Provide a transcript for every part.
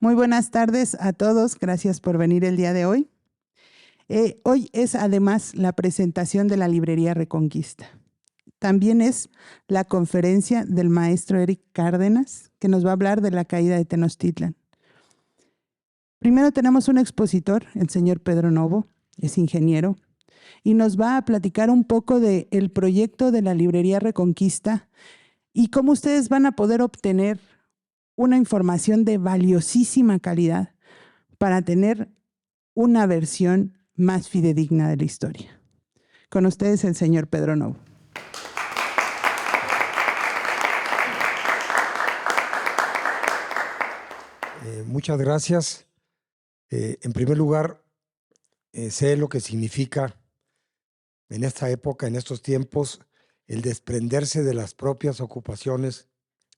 Muy buenas tardes a todos. Gracias por venir el día de hoy. Hoy es además la presentación de la librería Reconquista. También es la conferencia del maestro Eric Cárdenas, que nos va a hablar de la caída de Tenochtitlan. Primero tenemos un expositor, el señor Pedro Novo, es ingeniero, y nos va a platicar un poco del proyecto de la librería Reconquista y cómo ustedes van a poder obtener una información de valiosísima calidad para tener una versión más fidedigna de la historia. Con ustedes el señor Pedro Novo. Muchas gracias. En primer lugar, sé lo que significa en esta época, en estos tiempos, el desprenderse de las propias ocupaciones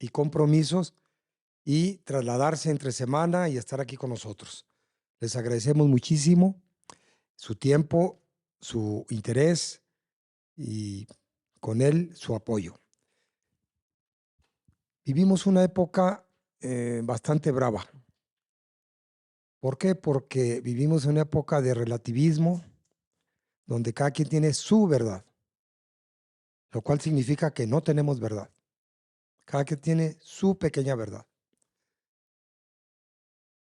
y compromisos y trasladarse entre semana y estar aquí con nosotros. Les agradecemos muchísimo su tiempo, su interés y con él su apoyo. Vivimos una época bastante brava. ¿Por qué? Porque vivimos en una época de relativismo, donde cada quien tiene su verdad, lo cual significa que no tenemos verdad. Cada quien tiene su pequeña verdad.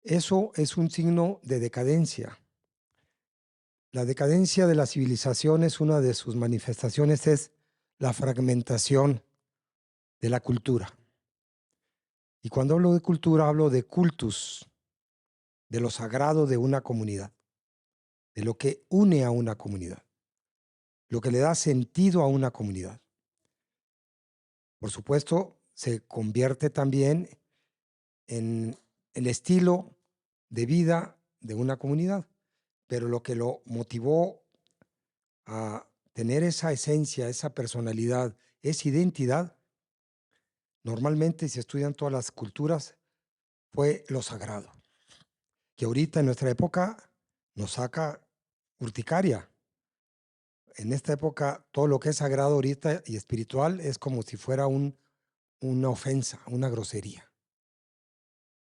Eso es un signo de decadencia. La decadencia de la civilización es una de sus manifestaciones, es la fragmentación de la cultura. Y cuando hablo de cultura, hablo de cultus, de lo sagrado de una comunidad, de lo que une a una comunidad, lo que le da sentido a una comunidad. Por supuesto, se convierte también en el estilo de vida de una comunidad, pero lo que lo motivó a tener esa esencia, esa personalidad, esa identidad, normalmente se estudian todas las culturas, fue lo sagrado, que ahorita en nuestra época nos saca urticaria. En esta época todo lo que es sagrado ahorita y espiritual es como si fuera una ofensa, una grosería.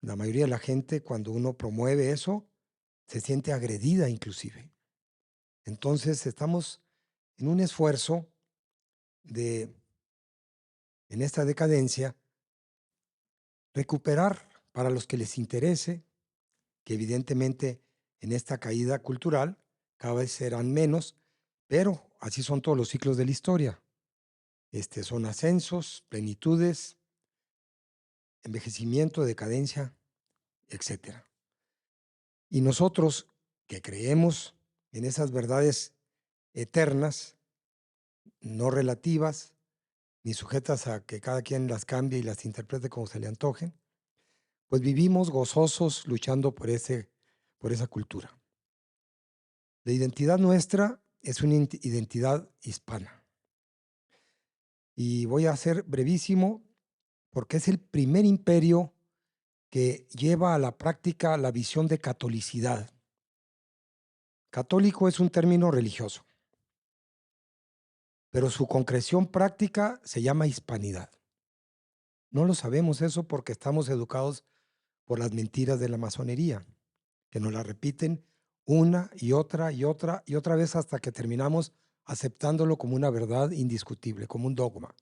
La mayoría de la gente, cuando uno promueve eso, se siente agredida inclusive. Entonces estamos en un esfuerzo de, en esta decadencia, recuperar para los que les interese, que evidentemente en esta caída cultural cada vez serán menos, pero así son todos los ciclos de la historia. Son ascensos, plenitudes, envejecimiento, decadencia, etc. Y nosotros que creemos en esas verdades eternas, no relativas, ni sujetas a que cada quien las cambie y las interprete como se le antojen, pues vivimos gozosos luchando por esa cultura. La identidad nuestra es una identidad hispana. Y voy a ser brevísimo porque es el primer imperio que lleva a la práctica la visión de catolicidad. Católico es un término religioso, pero su concreción práctica se llama hispanidad. No lo sabemos eso porque estamos educados por las mentiras de la masonería, que nos la repiten una y otra y otra y otra vez hasta que terminamos aceptándolo como una verdad indiscutible, como un dogma.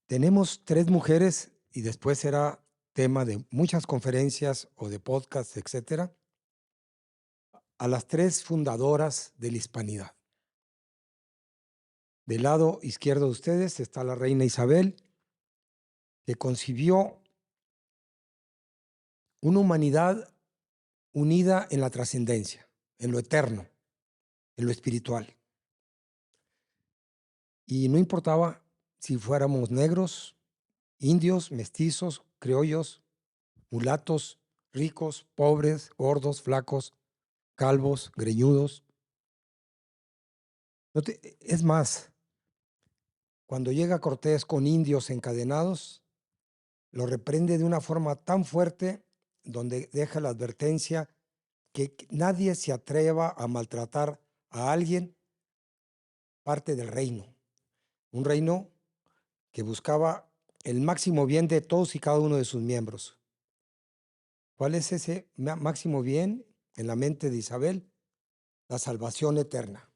Tenemos 3 mujeres y después será tema de muchas conferencias o de podcasts, etcétera, a las 3 fundadoras de la hispanidad. Del lado izquierdo de ustedes está la reina Isabel, que concibió una humanidad unida en la trascendencia, en lo eterno, en lo espiritual. Y no importaba si fuéramos negros, indios, mestizos, criollos, mulatos, ricos, pobres, gordos, flacos, calvos, greñudos. Es más, cuando llega Cortés con indios encadenados, lo reprende de una forma tan fuerte donde deja la advertencia que nadie se atreva a maltratar a alguien parte del reino. Un reino que buscaba el máximo bien de todos y cada uno de sus miembros. ¿Cuál es ese máximo bien en la mente de Isabel? La salvación eterna.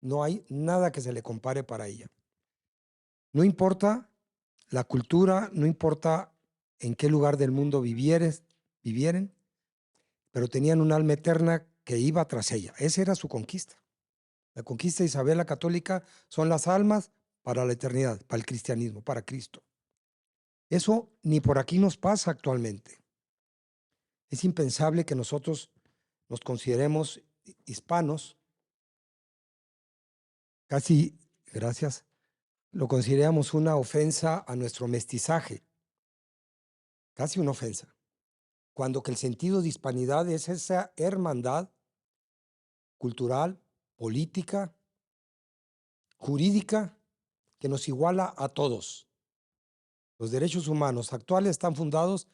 No hay nada que se le compare para ella. No importa la cultura, no importa en qué lugar del mundo vivieren, pero tenían un alma eterna que iba tras ella. Esa era su conquista. La conquista de Isabel la Católica son las almas para la eternidad, para el cristianismo, para Cristo. Eso ni por aquí nos pasa actualmente. Es impensable que nosotros nos consideremos hispanos, casi, gracias, lo consideramos una ofensa a nuestro mestizaje, casi una ofensa, cuando que el sentido de hispanidad es esa hermandad cultural, política, jurídica, que nos iguala a todos. Los derechos humanos actuales están fundados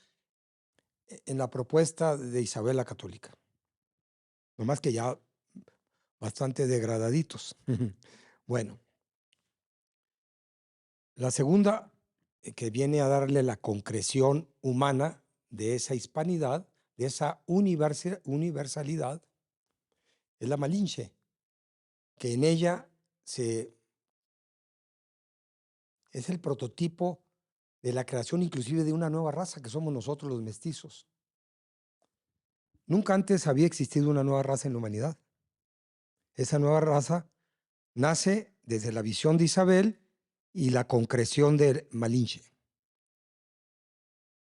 en la propuesta de Isabel la Católica, no más que ya bastante degradaditos. Bueno, la segunda, que viene a darle la concreción humana de esa hispanidad, de esa universalidad, es la Malinche, que en ella es el prototipo de la creación inclusive de una nueva raza, que somos nosotros los mestizos. Nunca antes había existido una nueva raza en la humanidad. Esa nueva raza nace desde la visión de Isabel y la concreción de Malinche.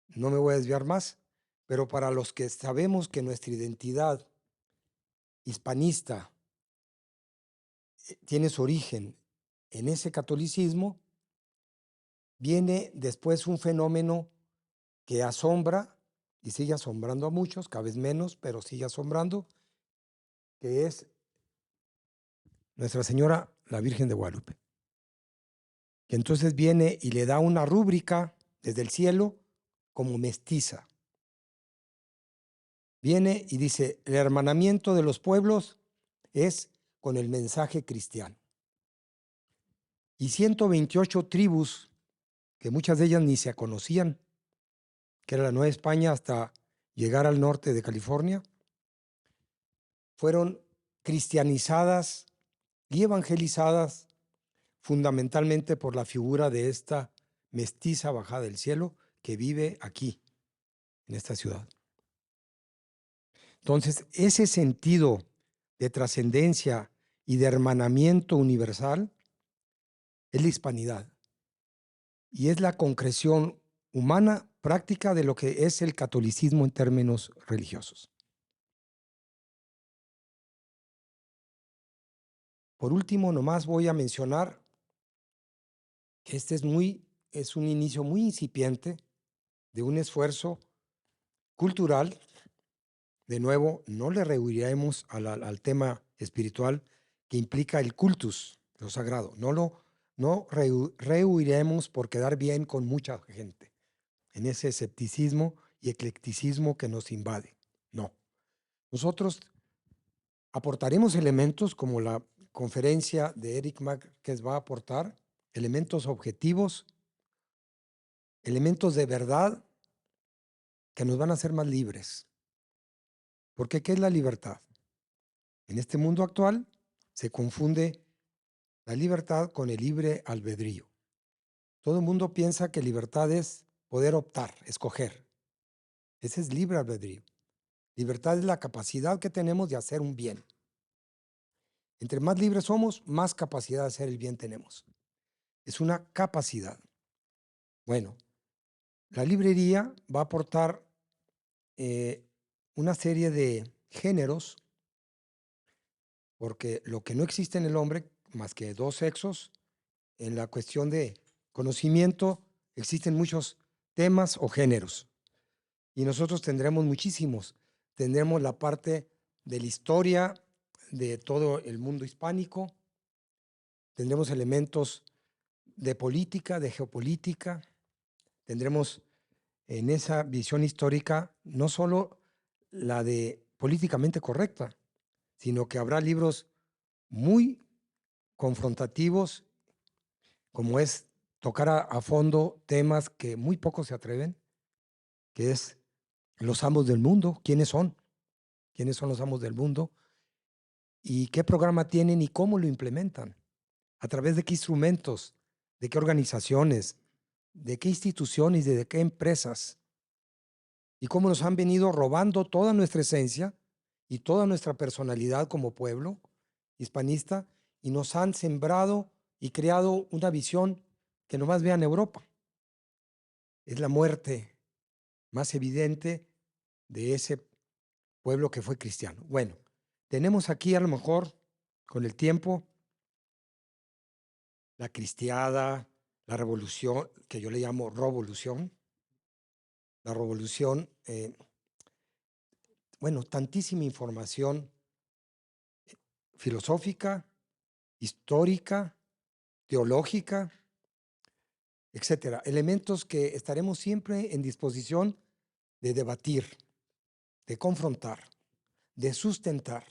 No me voy a desviar más, pero para los que sabemos que nuestra identidad hispanista tiene su origen en ese catolicismo, viene después un fenómeno que asombra y sigue asombrando a muchos, cada vez menos, pero sigue asombrando, que es Nuestra Señora, la Virgen de Guadalupe, que entonces viene y le da una rúbrica desde el cielo como mestiza. Viene y dice, el hermanamiento de los pueblos es con el mensaje cristiano. Y 128 tribus, que muchas de ellas ni se conocían, que era la Nueva España hasta llegar al norte de California, fueron cristianizadas y evangelizadas fundamentalmente por la figura de esta mestiza bajada del cielo que vive aquí, en esta ciudad. Entonces, ese sentido de trascendencia y de hermanamiento universal es la hispanidad y es la concreción humana práctica de lo que es el catolicismo en términos religiosos. Por último, nomás voy a mencionar que este es un inicio muy incipiente de un esfuerzo cultural. De nuevo, no le rehuiremos al tema espiritual que implica el cultus, lo sagrado. No rehuiremos por quedar bien con mucha gente en ese escepticismo y eclecticismo que nos invade. No. Nosotros aportaremos elementos como la conferencia de Eric Márquez va a aportar, elementos objetivos, elementos de verdad que nos van a hacer más libres. Porque ¿qué es la libertad? En este mundo actual se confunde la libertad con el libre albedrío. Todo el mundo piensa que libertad es poder optar, escoger. Ese es libre albedrío. Libertad es la capacidad que tenemos de hacer un bien. Entre más libres somos, más capacidad de hacer el bien tenemos. Es una capacidad. Bueno, la librería va a aportar una serie de géneros, porque lo que no existe en el hombre, más que dos sexos, en la cuestión de conocimiento, existen muchos temas o géneros. Y nosotros tendremos muchísimos. Tendremos la parte de la historia de todo el mundo hispánico, tendremos elementos de política, de geopolítica, tendremos en esa visión histórica no solo la de políticamente correcta, sino que habrá libros muy confrontativos, como es tocar a fondo temas que muy pocos se atreven, que es los amos del mundo. ¿Quiénes son? ¿Quiénes son los amos del mundo? ¿Y qué programa tienen y cómo lo implementan? ¿A través de qué instrumentos? ¿De qué organizaciones? ¿De qué instituciones? ¿De qué empresas? Y cómo nos han venido robando toda nuestra esencia y toda nuestra personalidad como pueblo hispanista, y nos han sembrado y creado una visión que nomás vean Europa. Es la muerte más evidente de ese pueblo que fue cristiano. Bueno, tenemos aquí a lo mejor con el tiempo la cristiada, la revolución, que yo le llamo revolución, la revolución, bueno, tantísima información filosófica, histórica, teológica, etcétera. Elementos que estaremos siempre en disposición de debatir, de confrontar, de sustentar.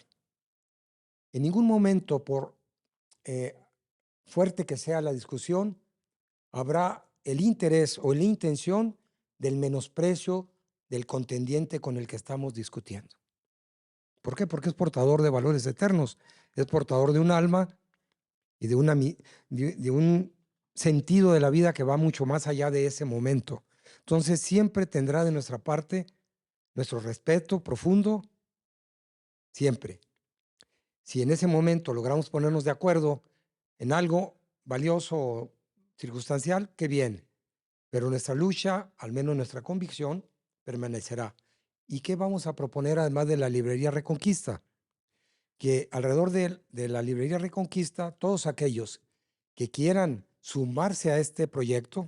En ningún momento, por fuerte que sea la discusión, habrá el interés o la intención del menosprecio del contendiente con el que estamos discutiendo. ¿Por qué? Porque es portador de valores eternos, es portador de un alma y de un sentido de la vida que va mucho más allá de ese momento. Entonces siempre tendrá de nuestra parte nuestro respeto profundo, siempre. Si en ese momento logramos ponernos de acuerdo en algo valioso o circunstancial, qué bien. Pero nuestra lucha, al menos nuestra convicción, permanecerá. ¿Y qué vamos a proponer además de la librería Reconquista? Que alrededor de la librería Reconquista, todos aquellos que quieran sumarse a este proyecto,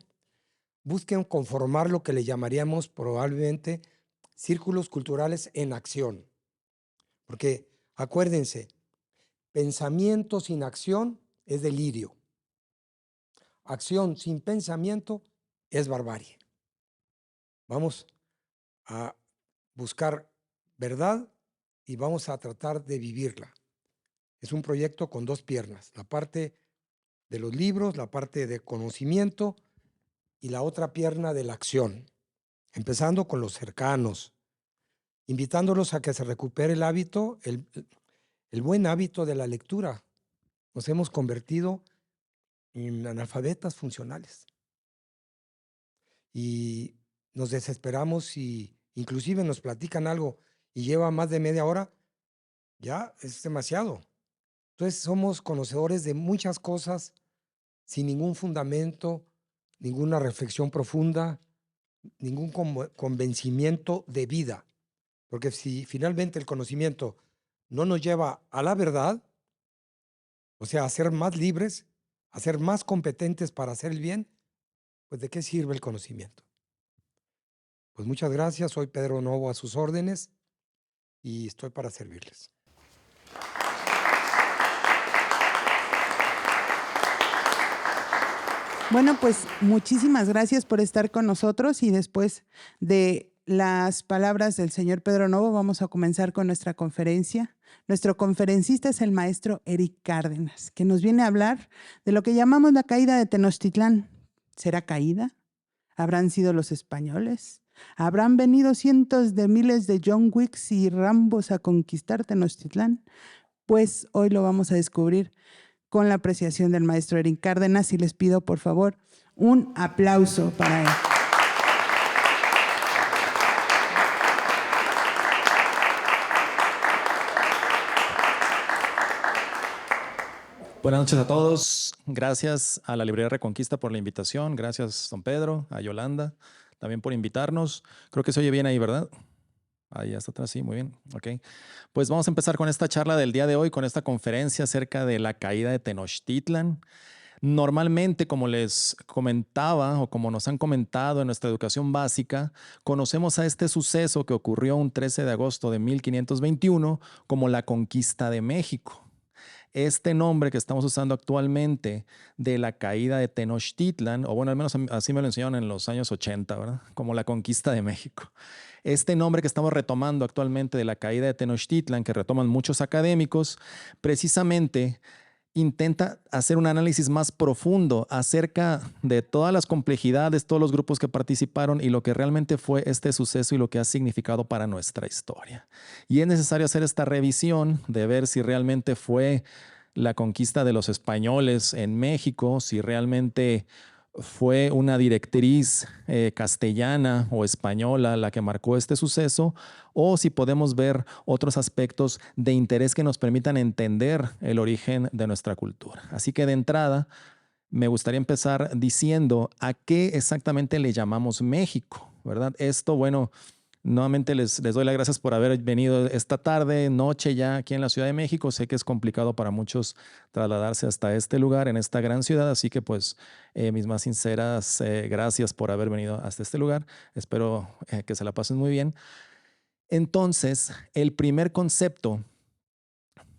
busquen conformar lo que le llamaríamos probablemente círculos culturales en acción. Porque acuérdense, pensamiento sin acción es delirio. Acción sin pensamiento es barbarie. Vamos a buscar verdad y vamos a tratar de vivirla. Es un proyecto con dos piernas, la parte de los libros, la parte de conocimiento y la otra pierna de la acción, empezando con los cercanos, invitándolos a que se recupere el hábito, el buen hábito de la lectura. Nos hemos convertido en analfabetas funcionales y nos desesperamos si inclusive nos platican algo y lleva más de media hora, ya es demasiado. Entonces somos conocedores de muchas cosas sin ningún fundamento, ninguna reflexión profunda, ningún convencimiento de vida. Porque si finalmente el conocimiento no nos lleva a la verdad, o sea, a ser más libres, a ser más competentes para hacer el bien, pues ¿de qué sirve el conocimiento? Pues muchas gracias, soy Pedro Novo a sus órdenes y estoy para servirles. Bueno, pues muchísimas gracias por estar con nosotros y después de las palabras del señor Pedro Novo vamos a comenzar con nuestra conferencia. Nuestro conferencista es el maestro Eric Cárdenas, que nos viene a hablar de lo que llamamos la caída de Tenochtitlán. ¿Será caída? ¿Habrán sido los españoles? ¿Habrán venido cientos de miles de John Wicks y Rambos a conquistar Tenochtitlán? Pues hoy lo vamos a descubrir con la apreciación del maestro Eric Cárdenas y les pido por favor un aplauso para él. Buenas noches a todos. Gracias a la Librería Reconquista por la invitación. Gracias, don Pedro, a Yolanda, también por invitarnos. Creo que se oye bien ahí, ¿verdad? Ahí está atrás, sí, muy bien. Ok. Pues vamos a empezar con esta charla del día de hoy, con esta conferencia acerca de la caída de Tenochtitlan. Normalmente, como les comentaba o como nos han comentado en nuestra educación básica, conocemos a este suceso que ocurrió un 13 de agosto de 1521 como la conquista de México. Este nombre que estamos usando actualmente de la caída de Tenochtitlan, o bueno, al menos así me lo enseñaron en los años 80, ¿verdad? Como la conquista de México. Este nombre que estamos retomando actualmente de la caída de Tenochtitlan, que retoman muchos académicos, precisamente intenta hacer un análisis más profundo acerca de todas las complejidades, todos los grupos que participaron y lo que realmente fue este suceso y lo que ha significado para nuestra historia. Y es necesario hacer esta revisión de ver si realmente fue la conquista de los españoles en México, si realmente fue una directriz castellana o española la que marcó este suceso, o si podemos ver otros aspectos de interés que nos permitan entender el origen de nuestra cultura. Así que de entrada, me gustaría empezar diciendo a qué exactamente le llamamos México, ¿verdad? Esto, bueno, nuevamente les doy las gracias por haber venido esta tarde, noche ya aquí en la Ciudad de México. Sé que es complicado para muchos trasladarse hasta este lugar, en esta gran ciudad, así que pues mis más sinceras gracias por haber venido hasta este lugar. Espero que se la pasen muy bien. Entonces, el primer concepto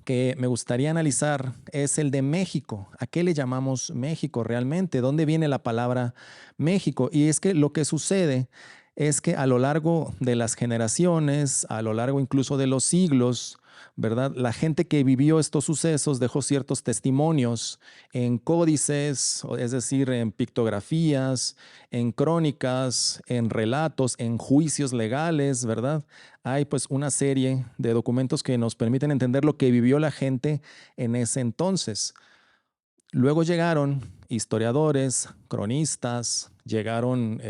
que me gustaría analizar es el de México. ¿A qué le llamamos México realmente? ¿Dónde viene la palabra México? Y es que lo que sucede es que a lo largo de las generaciones, a lo largo incluso de los siglos, ¿verdad? La gente que vivió estos sucesos dejó ciertos testimonios en códices, es decir, en pictografías, en crónicas, en relatos, en juicios legales, ¿verdad? Hay pues una serie de documentos que nos permiten entender lo que vivió la gente en ese entonces. Luego llegaron historiadores, cronistas, llegaron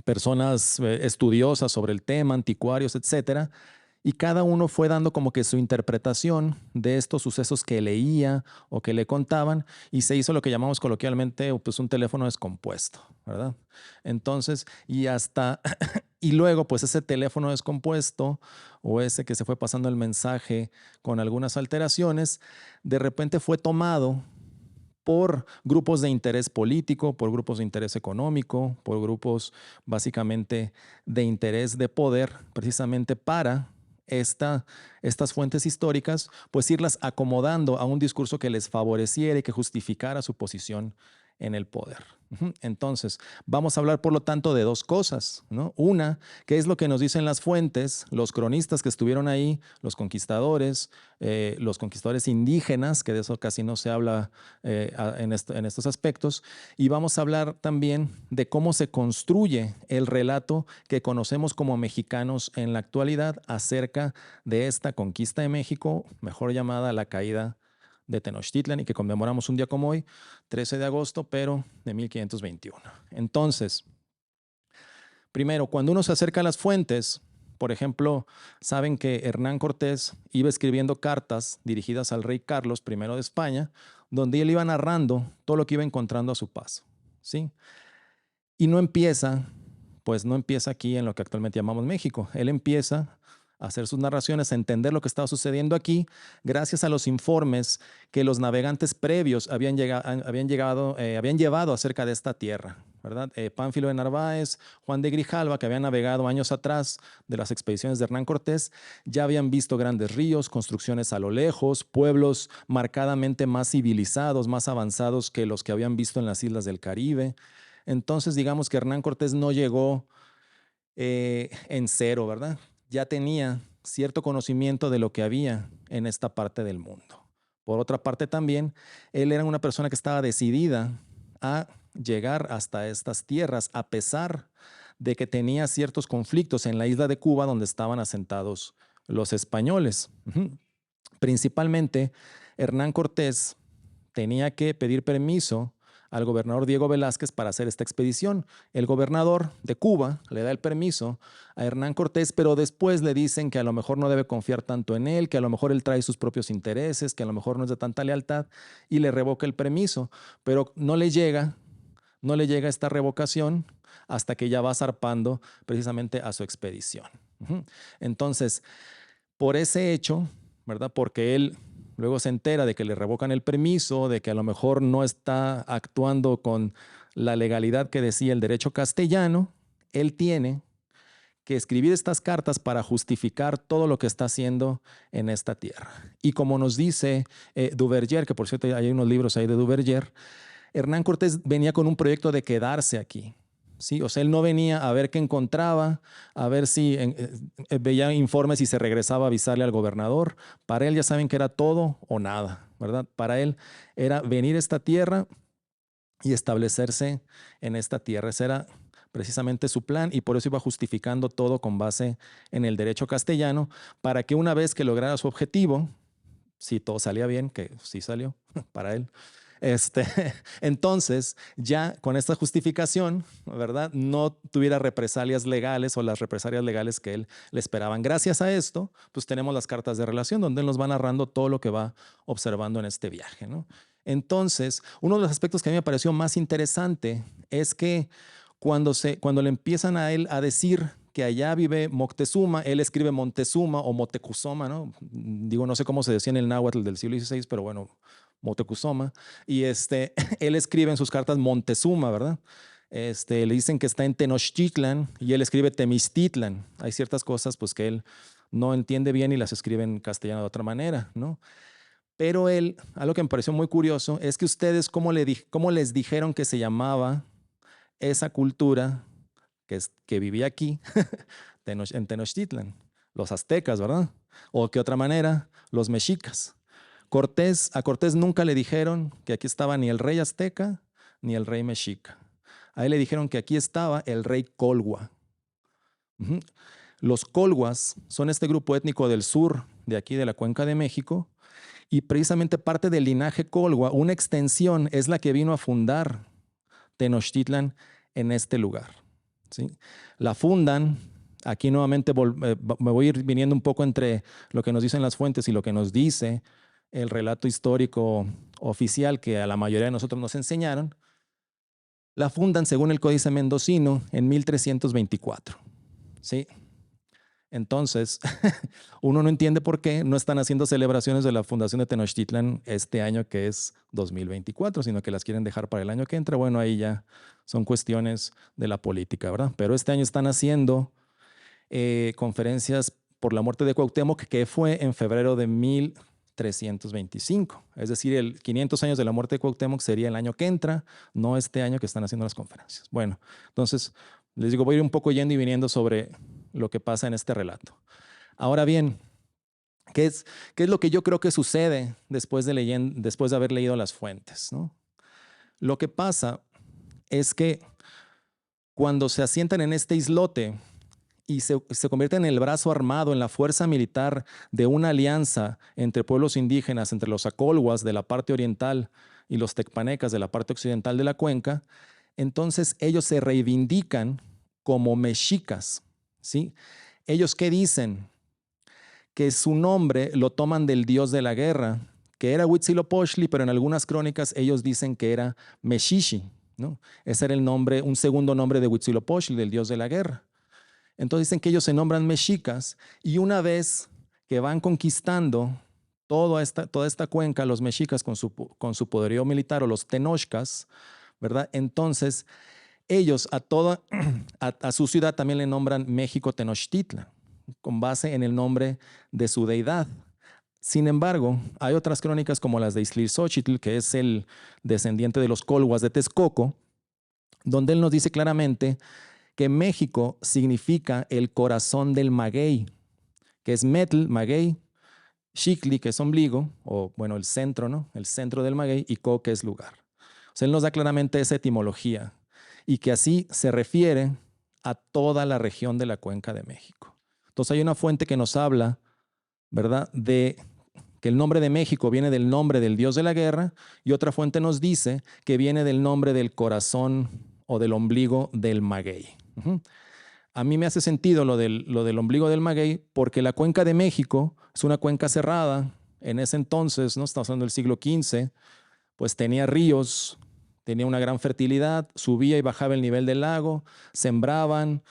personas estudiosas sobre el tema, anticuarios, etcétera, y cada uno fue dando como que su interpretación de estos sucesos que leía o que le contaban, y se hizo lo que llamamos coloquialmente pues un teléfono descompuesto, ¿verdad? Entonces, y luego pues ese teléfono descompuesto o ese que se fue pasando el mensaje con algunas alteraciones, de repente fue tomado por grupos de interés político, por grupos de interés económico, por grupos básicamente de interés de poder, precisamente para estas fuentes históricas, pues irlas acomodando a un discurso que les favoreciera y que justificara su posición en el poder. Entonces, vamos a hablar, por lo tanto, de dos cosas, ¿no? Una, que es lo que nos dicen las fuentes, los cronistas que estuvieron ahí, los conquistadores indígenas, que de eso casi no se habla en estos aspectos, y vamos a hablar también de cómo se construye el relato que conocemos como mexicanos en la actualidad acerca de esta conquista de México, mejor llamada la caída de Tenochtitlan, y que conmemoramos un día como hoy, 13 de agosto, pero de 1521. Entonces, primero, cuando uno se acerca a las fuentes, por ejemplo, saben que Hernán Cortés iba escribiendo cartas dirigidas al rey Carlos I de España, donde él iba narrando todo lo que iba encontrando a su paso, ¿sí? Y no empieza aquí en lo que actualmente llamamos México. Él empieza a hacer sus narraciones, a entender lo que estaba sucediendo aquí, gracias a los informes que los navegantes previos habían llevado acerca de esta tierra, ¿verdad? Pánfilo de Narváez, Juan de Grijalva, que habían navegado años atrás de las expediciones de Hernán Cortés, ya habían visto grandes ríos, construcciones a lo lejos, pueblos marcadamente más civilizados, más avanzados que los que habían visto en las islas del Caribe. Entonces, digamos que Hernán Cortés no llegó en cero, ¿verdad? Ya tenía cierto conocimiento de lo que había en esta parte del mundo. Por otra parte también, él era una persona que estaba decidida a llegar hasta estas tierras, a pesar de que tenía ciertos conflictos en la isla de Cuba donde estaban asentados los españoles. Principalmente, Hernán Cortés tenía que pedir permiso al gobernador Diego Velázquez para hacer esta expedición. El gobernador de Cuba le da el permiso a Hernán Cortés, pero después le dicen que a lo mejor no debe confiar tanto en él, que a lo mejor él trae sus propios intereses, que a lo mejor no es de tanta lealtad, y le revoca el permiso. Pero no le llega esta revocación hasta que ya va zarpando precisamente a su expedición. Entonces, por ese hecho, ¿verdad? Porque él luego se entera de que le revocan el permiso, de que a lo mejor no está actuando con la legalidad que decía el derecho castellano, él tiene que escribir estas cartas para justificar todo lo que está haciendo en esta tierra. Y como nos dice Duverger, que por cierto hay unos libros ahí de Duverger, Hernán Cortés venía con un proyecto de quedarse aquí, ¿sí? O sea, él no venía a ver qué encontraba, a ver si veía informes y se regresaba a avisarle al gobernador. Para él ya saben que era todo o nada, ¿verdad? Para él era venir a esta tierra y establecerse en esta tierra. Ese era precisamente su plan y por eso iba justificando todo con base en el derecho castellano, para que una vez que lograra su objetivo, si todo salía bien, que sí salió para él, entonces ya con esta justificación, ¿verdad? No tuviera represalias legales o las represalias legales que él le esperaban. Gracias a esto, pues tenemos las cartas de relación donde él nos va narrando todo lo que va observando en este viaje, ¿no? Entonces, uno de los aspectos que a mí me pareció más interesante es que cuando le empiezan a él a decir que allá vive Moctezuma, él escribe Montezuma o Motecuzoma, ¿no? Digo, no sé cómo se decía en el náhuatl del siglo XVI, pero bueno, Motecuzoma. Y él escribe en sus cartas Montezuma, ¿verdad? Le dicen que está en Tenochtitlan y él escribe Temistitlan. Hay ciertas cosas pues que él no entiende bien y las escribe en castellano de otra manera, ¿no? Pero algo que me pareció muy curioso es que ustedes, ¿cómo les dijeron que se llamaba esa cultura que vivía aquí en Tenochtitlan? Los aztecas, ¿verdad? O qué otra manera, los mexicas. A Cortés nunca le dijeron que aquí estaba ni el rey azteca ni el rey mexica. A él le dijeron que aquí estaba el rey Colhua. Los Colhuas son este grupo étnico del sur, de aquí de la Cuenca de México, y precisamente parte del linaje Colhua, una extensión, es la que vino a fundar Tenochtitlan en este lugar, ¿sí? La fundan, aquí nuevamente me voy a ir viniendo un poco entre lo que nos dicen las fuentes y lo que nos dice el relato histórico oficial que a la mayoría de nosotros nos enseñaron. La fundan, según el Códice Mendocino, en 1324, ¿sí? Entonces, uno no entiende por qué no están haciendo celebraciones de la fundación de Tenochtitlan este año que es 2024, sino que las quieren dejar para el año que entra. Bueno, ahí ya son cuestiones de la política, ¿verdad? Pero este año están haciendo conferencias por la muerte de Cuauhtémoc, que fue en febrero de 1325. Es decir, el 500 años de la muerte de Cuauhtémoc sería el año que entra, no este año que están haciendo las conferencias. Bueno, entonces, les digo, voy a ir un poco yendo y viniendo sobre lo que pasa en este relato. Ahora bien, ¿qué es lo que yo creo que sucede después de haber leído las fuentes, ¿no? Lo que pasa es que cuando se asientan en este islote y se convierten en el brazo armado, en la fuerza militar de una alianza entre pueblos indígenas, entre los acolhuas de la parte oriental y los tecpanecas de la parte occidental de la cuenca, entonces ellos se reivindican como mexicas, ¿sí? ¿Ellos qué dicen? Que su nombre lo toman del dios de la guerra, que era Huitzilopochtli, pero en algunas crónicas ellos dicen que era Mexichi, ¿no? Ese era el nombre, un segundo nombre de Huitzilopochtli, del dios de la guerra. Entonces dicen que ellos se nombran mexicas y una vez que van conquistando toda esta cuenca, los mexicas con su poderío militar, o los tenochcas, ¿verdad? Entonces ellos a su ciudad también le nombran México Tenochtitlan, con base en el nombre de su deidad. Sin embargo, hay otras crónicas como las de Ixtlilxóchitl, que es el descendiente de los Colhuas de Texcoco, donde él nos dice claramente que México significa el corazón del maguey, que es Metl, maguey, Xictli, que es ombligo, o bueno, el centro, ¿no? El centro del maguey, y Co, que es lugar. O sea, él nos da claramente esa etimología y que así se refiere a toda la región de la Cuenca de México. Entonces hay una fuente que nos habla, ¿verdad?, de que el nombre de México viene del nombre del dios de la guerra, y otra fuente nos dice que viene del nombre del corazón o del ombligo del maguey. A mí me hace sentido lo del ombligo del maguey, porque la Cuenca de México es una cuenca cerrada. En ese entonces, ¿no? Estamos hablando del siglo XV, pues tenía ríos, tenía una gran fertilidad, subía y bajaba el nivel del lago, sembraban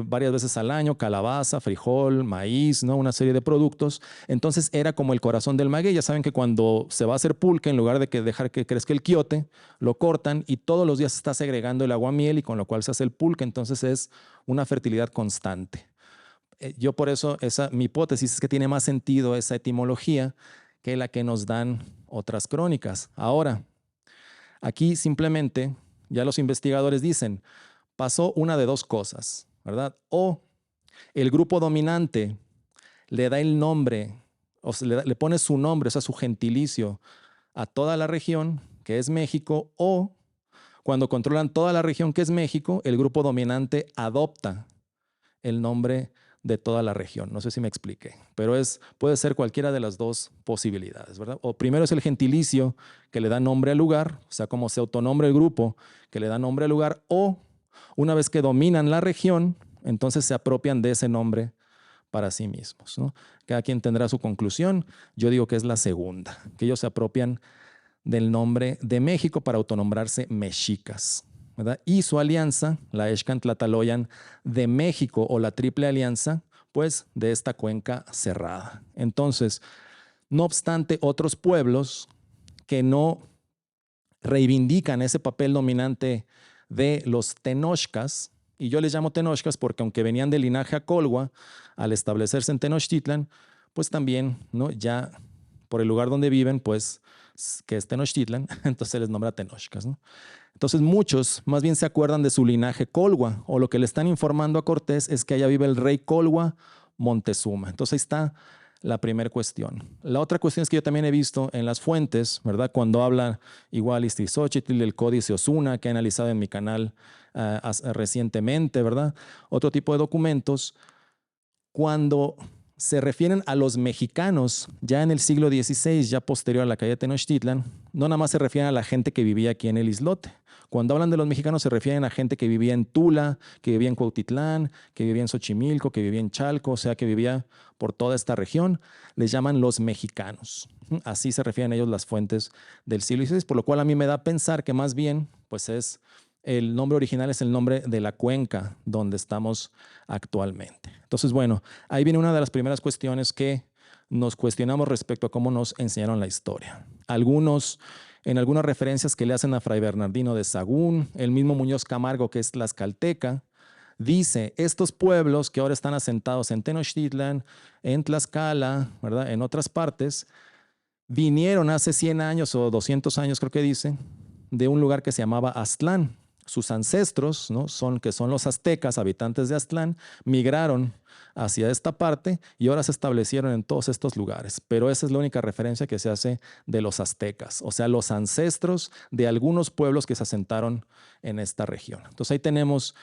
varias veces al año calabaza, frijol, maíz, ¿no? Una serie de productos. Entonces era como el corazón del maguey. Ya saben que cuando se va a hacer pulque, en lugar de dejar que crezca el quiote, lo cortan y todos los días se está segregando el aguamiel, y con lo cual se hace el pulque. Entonces es una fertilidad constante. Yo por eso, mi hipótesis es que tiene más sentido esa etimología que la que nos dan otras crónicas. Ahora, aquí simplemente ya los investigadores dicen, pasó una de dos cosas, ¿verdad? O el grupo dominante le da el nombre, o sea, le pone su nombre, o sea, su gentilicio a toda la región, que es México, o cuando controlan toda la región, que es México, el grupo dominante adopta el nombre de toda la región. No sé si me expliqué, pero puede ser cualquiera de las dos posibilidades, ¿verdad? O primero es el gentilicio que le da nombre al lugar, o sea, como se autonombra el grupo que le da nombre al lugar, o una vez que dominan la región, entonces se apropian de ese nombre para sí mismos, ¿no? Cada quien tendrá su conclusión. Yo digo que es la segunda, que ellos se apropian del nombre de México para autonombrarse mexicas, ¿verdad? Y su alianza, la Xcantlataloyan de México o la Triple Alianza, pues de esta cuenca cerrada. Entonces, no obstante, otros pueblos que no reivindican ese papel dominante de los tenochcas, y yo les llamo tenochcas porque aunque venían del linaje Acolhua, al establecerse en Tenochtitlan, pues también, ¿no?, ya por el lugar donde viven, pues que es Tenochtitlan, entonces se les nombra tenochcas, ¿no? Entonces muchos más bien se acuerdan de su linaje Colhua, o lo que le están informando a Cortés es que allá vive el rey Colhua Montezuma. Entonces ahí está la primera cuestión. La otra cuestión es que yo también he visto en las fuentes, ¿verdad? Cuando habla igual Iztixóchitl, el Códice Osuna, que he analizado en mi canal recientemente, ¿verdad? Otro tipo de documentos, cuando se refieren a los mexicanos ya en el siglo XVI, ya posterior a la caída de Tenochtitlan, no nada más se refieren a la gente que vivía aquí en el islote. Cuando hablan de los mexicanos se refieren a gente que vivía en Tula, que vivía en Cuautitlán, que vivía en Xochimilco, que vivía en Chalco, o sea, que vivía por toda esta región. Les llaman los mexicanos. Así se refieren ellos las fuentes del siglo XVI, por lo cual a mí me da a pensar que más bien, pues el nombre original es el nombre de la cuenca donde estamos actualmente. Entonces, bueno, ahí viene una de las primeras cuestiones que nos cuestionamos respecto a cómo nos enseñaron la historia. En algunas referencias que le hacen a Fray Bernardino de Sahagún, el mismo Muñoz Camargo, que es tlaxcalteca, dice, estos pueblos que ahora están asentados en Tenochtitlan, en Tlaxcala, ¿verdad?, en otras partes, vinieron hace 100 años o 200 años, creo que dice, de un lugar que se llamaba Aztlán. Sus ancestros, ¿no?, que son los aztecas, habitantes de Aztlán, migraron hacia esta parte y ahora se establecieron en todos estos lugares. Pero esa es la única referencia que se hace de los aztecas, o sea, los ancestros de algunos pueblos que se asentaron en esta región. Entonces ahí tenemos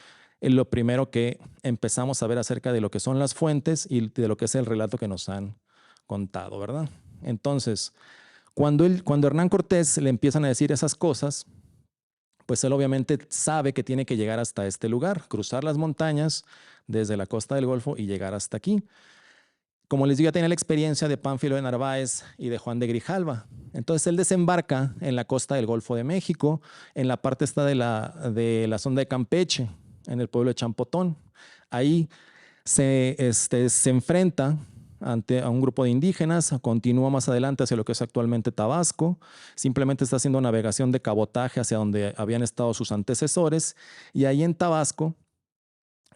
lo primero que empezamos a ver acerca de lo que son las fuentes y de lo que es el relato que nos han contado, ¿verdad? Entonces, cuando Hernán Cortés le empiezan a decir esas cosas, pues él obviamente sabe que tiene que llegar hasta este lugar, cruzar las montañas desde la costa del Golfo y llegar hasta aquí. Como les digo, ya tenía la experiencia de Pánfilo de Narváez y de Juan de Grijalva. Entonces él desembarca en la costa del Golfo de México, en la parte esta de la sonda de Campeche, en el pueblo de Champotón. Ahí se enfrenta a un grupo de indígenas, continúa más adelante hacia lo que es actualmente Tabasco, simplemente está haciendo navegación de cabotaje hacia donde habían estado sus antecesores, y ahí en Tabasco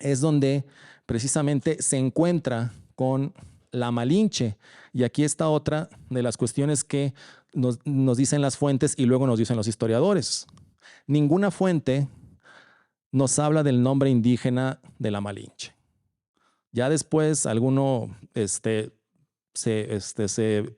es donde precisamente se encuentra con la Malinche. Y aquí está otra de las cuestiones que nos dicen las fuentes y luego nos dicen los historiadores. Ninguna fuente nos habla del nombre indígena de la Malinche. Ya después alguno se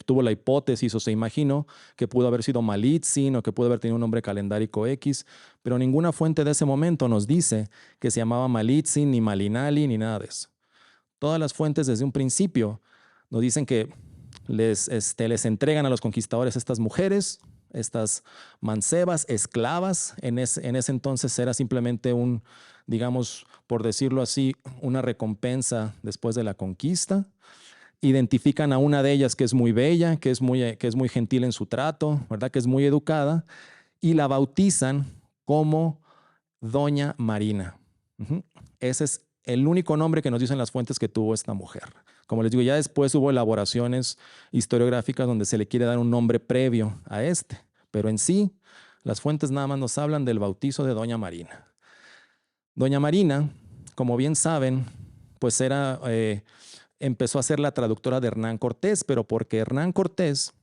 tuvo la hipótesis o se imaginó que pudo haber sido Malitzin o que pudo haber tenido un nombre calendárico X, pero ninguna fuente de ese momento nos dice que se llamaba Malitzin, ni Malinali, ni nada de eso. Todas las fuentes desde un principio nos dicen que les entregan a los conquistadores estas mujeres, estas mancebas, esclavas. En ese entonces era simplemente digamos, por decirlo así, una recompensa después de la conquista. Identifican a una de ellas que es muy bella, que es muy gentil en su trato, ¿verdad?, que es muy educada, y la bautizan como Doña Marina. Ese es el único nombre que nos dicen las fuentes que tuvo esta mujer. Como les digo, ya después hubo elaboraciones historiográficas donde se le quiere dar un nombre previo a pero en sí, las fuentes nada más nos hablan del bautizo de Doña Marina. Doña Marina, como bien saben, pues empezó a ser la traductora de Hernán Cortés, pero porque Hernán Cortés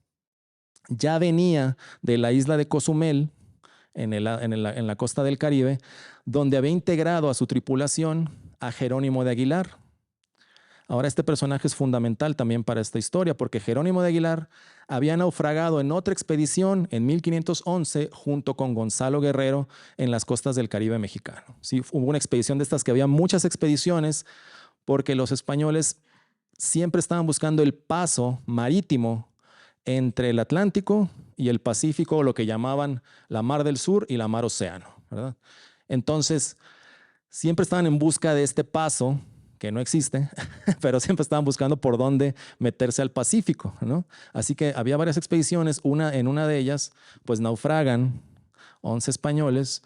ya venía de la isla de Cozumel, en la costa del Caribe, donde había integrado a su tripulación a Jerónimo de Aguilar. Ahora, este personaje es fundamental también para esta historia, porque Jerónimo de Aguilar había naufragado en otra expedición en 1511 junto con Gonzalo Guerrero en las costas del Caribe mexicano. Sí, hubo una expedición de estas, que había muchas expediciones, porque los españoles siempre estaban buscando el paso marítimo entre el Atlántico y el Pacífico, o lo que llamaban la Mar del Sur y la Mar Océano, ¿verdad? Entonces, siempre estaban en busca de este paso, que no existe, pero siempre estaban buscando por dónde meterse al Pacífico, ¿no? Así que había varias expediciones. En una de ellas, pues naufragan 11 españoles,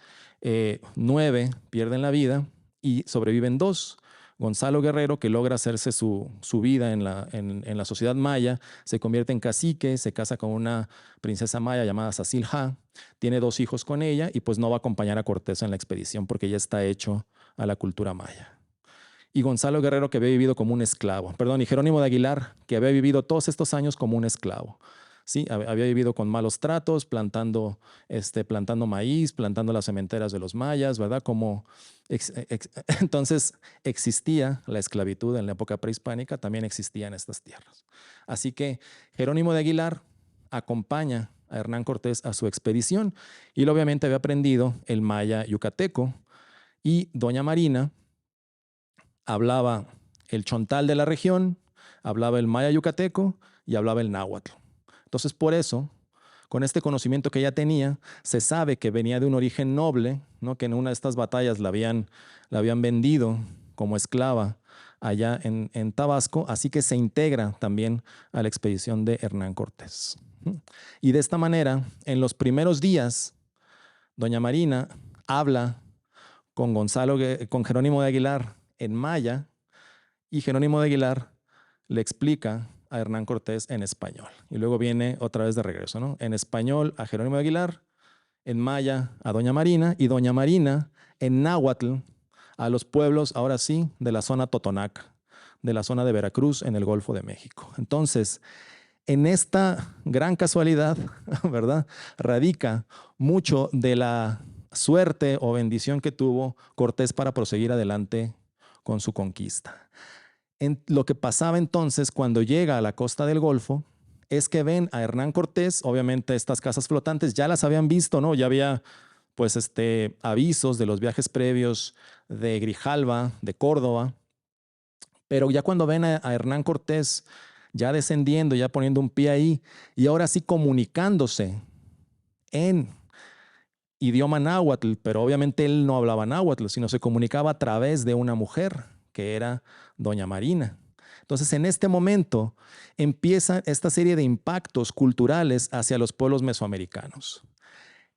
9 pierden la vida y sobreviven 2. Gonzalo Guerrero, que logra hacerse su vida en la sociedad maya, se convierte en cacique, se casa con una princesa maya llamada Sacilja, tiene 2 hijos con ella y pues no va a acompañar a Cortés en la expedición porque ya está hecho a la cultura maya. Y Gonzalo Guerrero, que había vivido como un esclavo, y Jerónimo de Aguilar, que había vivido todos estos años como un esclavo. Sí, había vivido con malos tratos, plantando maíz, plantando las sementeras de los mayas, ¿verdad? Entonces existía la esclavitud en la época prehispánica, también existía en estas tierras. Así que Jerónimo de Aguilar acompaña a Hernán Cortés a su expedición y él obviamente había aprendido el maya yucateco, y doña Marina hablaba el chontal de la región, hablaba el maya yucateco y hablaba el náhuatl. Entonces, por eso, con este conocimiento que ella tenía, se sabe que venía de un origen noble, ¿no? Que en una de estas batallas la habían vendido como esclava allá en Tabasco, así que se integra también a la expedición de Hernán Cortés. Y de esta manera, en los primeros días, doña Marina habla con Jerónimo de Aguilar en maya, y Jerónimo de Aguilar le explica a Hernán Cortés en español. Y luego viene otra vez de regreso, ¿no? En español a Jerónimo de Aguilar, en maya a doña Marina, y doña Marina en náhuatl a los pueblos, ahora sí, de la zona totonaca, de la zona de Veracruz en el Golfo de México. Entonces, en esta gran casualidad, ¿verdad?, radica mucho de la suerte o bendición que tuvo Cortés para proseguir adelante con su conquista. Lo que pasaba entonces cuando llega a la costa del Golfo es que ven a Hernán Cortés. Obviamente estas casas flotantes ya las habían visto, ¿no? Ya había pues avisos de los viajes previos de Grijalva, de Córdoba, pero ya cuando ven a Hernán Cortés ya descendiendo, ya poniendo un pie ahí, y ahora sí comunicándose en idioma náhuatl, pero obviamente él no hablaba náhuatl, sino se comunicaba a través de una mujer, que era doña Marina. Entonces, en este momento empieza esta serie de impactos culturales hacia los pueblos mesoamericanos.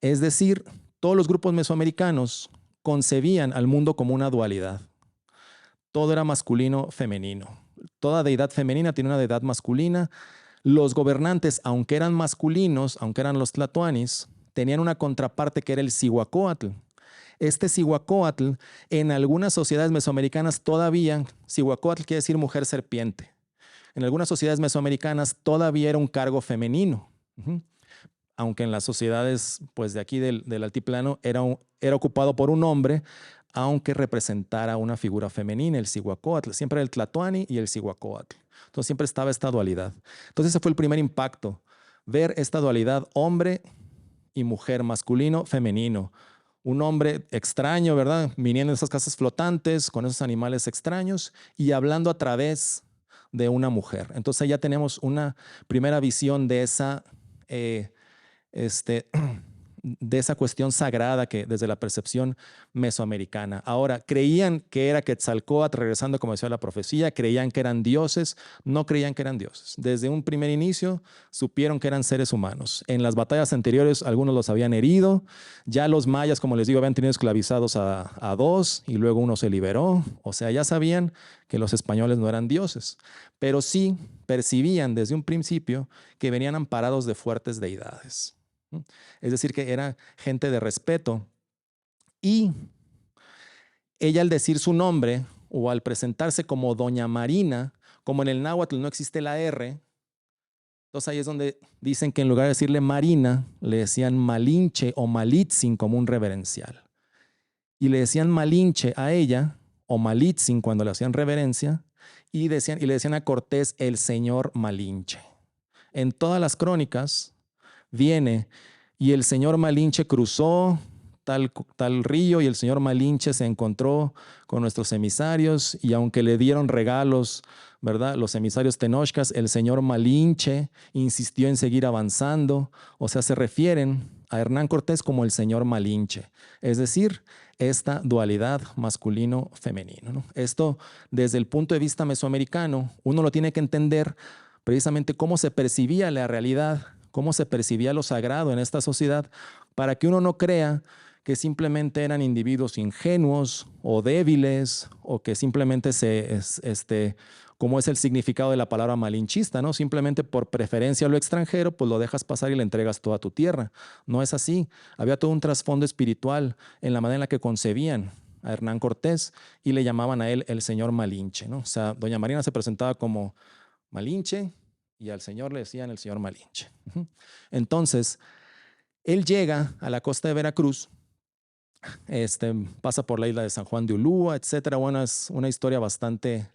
Es decir, todos los grupos mesoamericanos concebían al mundo como una dualidad. Todo era masculino, femenino. Toda deidad femenina tiene una deidad masculina. Los gobernantes, aunque eran masculinos, aunque eran los tlatoanis, tenían una contraparte que era el Cihuacóatl. Este Cihuacóatl, en algunas sociedades mesoamericanas todavía, Cihuacóatl quiere decir mujer serpiente. En algunas sociedades mesoamericanas todavía era un cargo femenino. Aunque en las sociedades pues, de aquí del altiplano era ocupado por un hombre, aunque representara una figura femenina, el Cihuacóatl. Siempre era el Tlatoani y el Cihuacóatl. Entonces siempre estaba esta dualidad. Entonces ese fue el primer impacto, ver esta dualidad hombre y mujer, masculino, femenino. Un hombre extraño, ¿verdad? Viniendo de esas casas flotantes con esos animales extraños y hablando a través de una mujer. Entonces ya tenemos una primera visión de esa de esa cuestión sagrada que desde la percepción mesoamericana. Ahora, creían que era Quetzalcóatl, regresando como decía la profecía, creían que eran dioses, no creían que eran dioses. Desde un primer inicio supieron que eran seres humanos. En las batallas anteriores algunos los habían herido, ya los mayas, como les digo, habían tenido esclavizados a 2 y luego uno se liberó. O sea, ya sabían que los españoles no eran dioses, pero sí percibían desde un principio que venían amparados de fuertes deidades. Es decir, que era gente de respeto. Y ella, al decir su nombre o al presentarse como doña Marina, como en el náhuatl no existe la R, Entonces ahí es donde dicen que en lugar de decirle Marina, le decían Malinche o Malitzin como un reverencial. Y le decían Malinche a ella o Malitzin cuando le hacían reverencia y le decían a Cortés el señor Malinche. En todas las crónicas viene y el señor Malinche cruzó tal río y el señor Malinche se encontró con nuestros emisarios y aunque le dieron regalos, ¿verdad? Los emisarios tenochcas, el señor Malinche insistió en seguir avanzando. O sea, se refieren a Hernán Cortés como el señor Malinche. Es decir, esta dualidad masculino-femenino, ¿no? Esto desde el punto de vista mesoamericano, uno lo tiene que entender precisamente cómo se percibía la realidad, cómo se percibía lo sagrado en esta sociedad, para que uno no crea que simplemente eran individuos ingenuos o débiles o que simplemente como es el significado de la palabra malinchista, ¿no? Simplemente por preferencia a lo extranjero, pues lo dejas pasar y le entregas toda tu tierra. No es así. Había todo un trasfondo espiritual en la manera en la que concebían a Hernán Cortés y le llamaban a él el señor Malinche, ¿no? O sea, doña Marina se presentaba como Malinche y al señor le decían el señor Malinche. Entonces, él llega a la costa de Veracruz, pasa por la isla de San Juan de Ulúa, etcétera. Bueno, es una historia bastante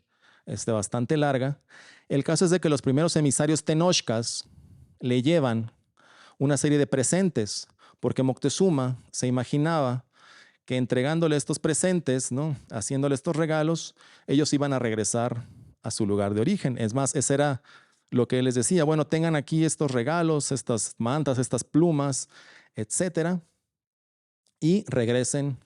larga. El caso es de que los primeros emisarios tenochcas le llevan una serie de presentes, porque Moctezuma se imaginaba que entregándole estos presentes, ¿no? Haciéndole estos regalos, ellos iban a regresar a su lugar de origen. Es más, ese era lo que él les decía. Bueno, tengan aquí estos regalos, estas mantas, estas plumas, etcétera, y regresen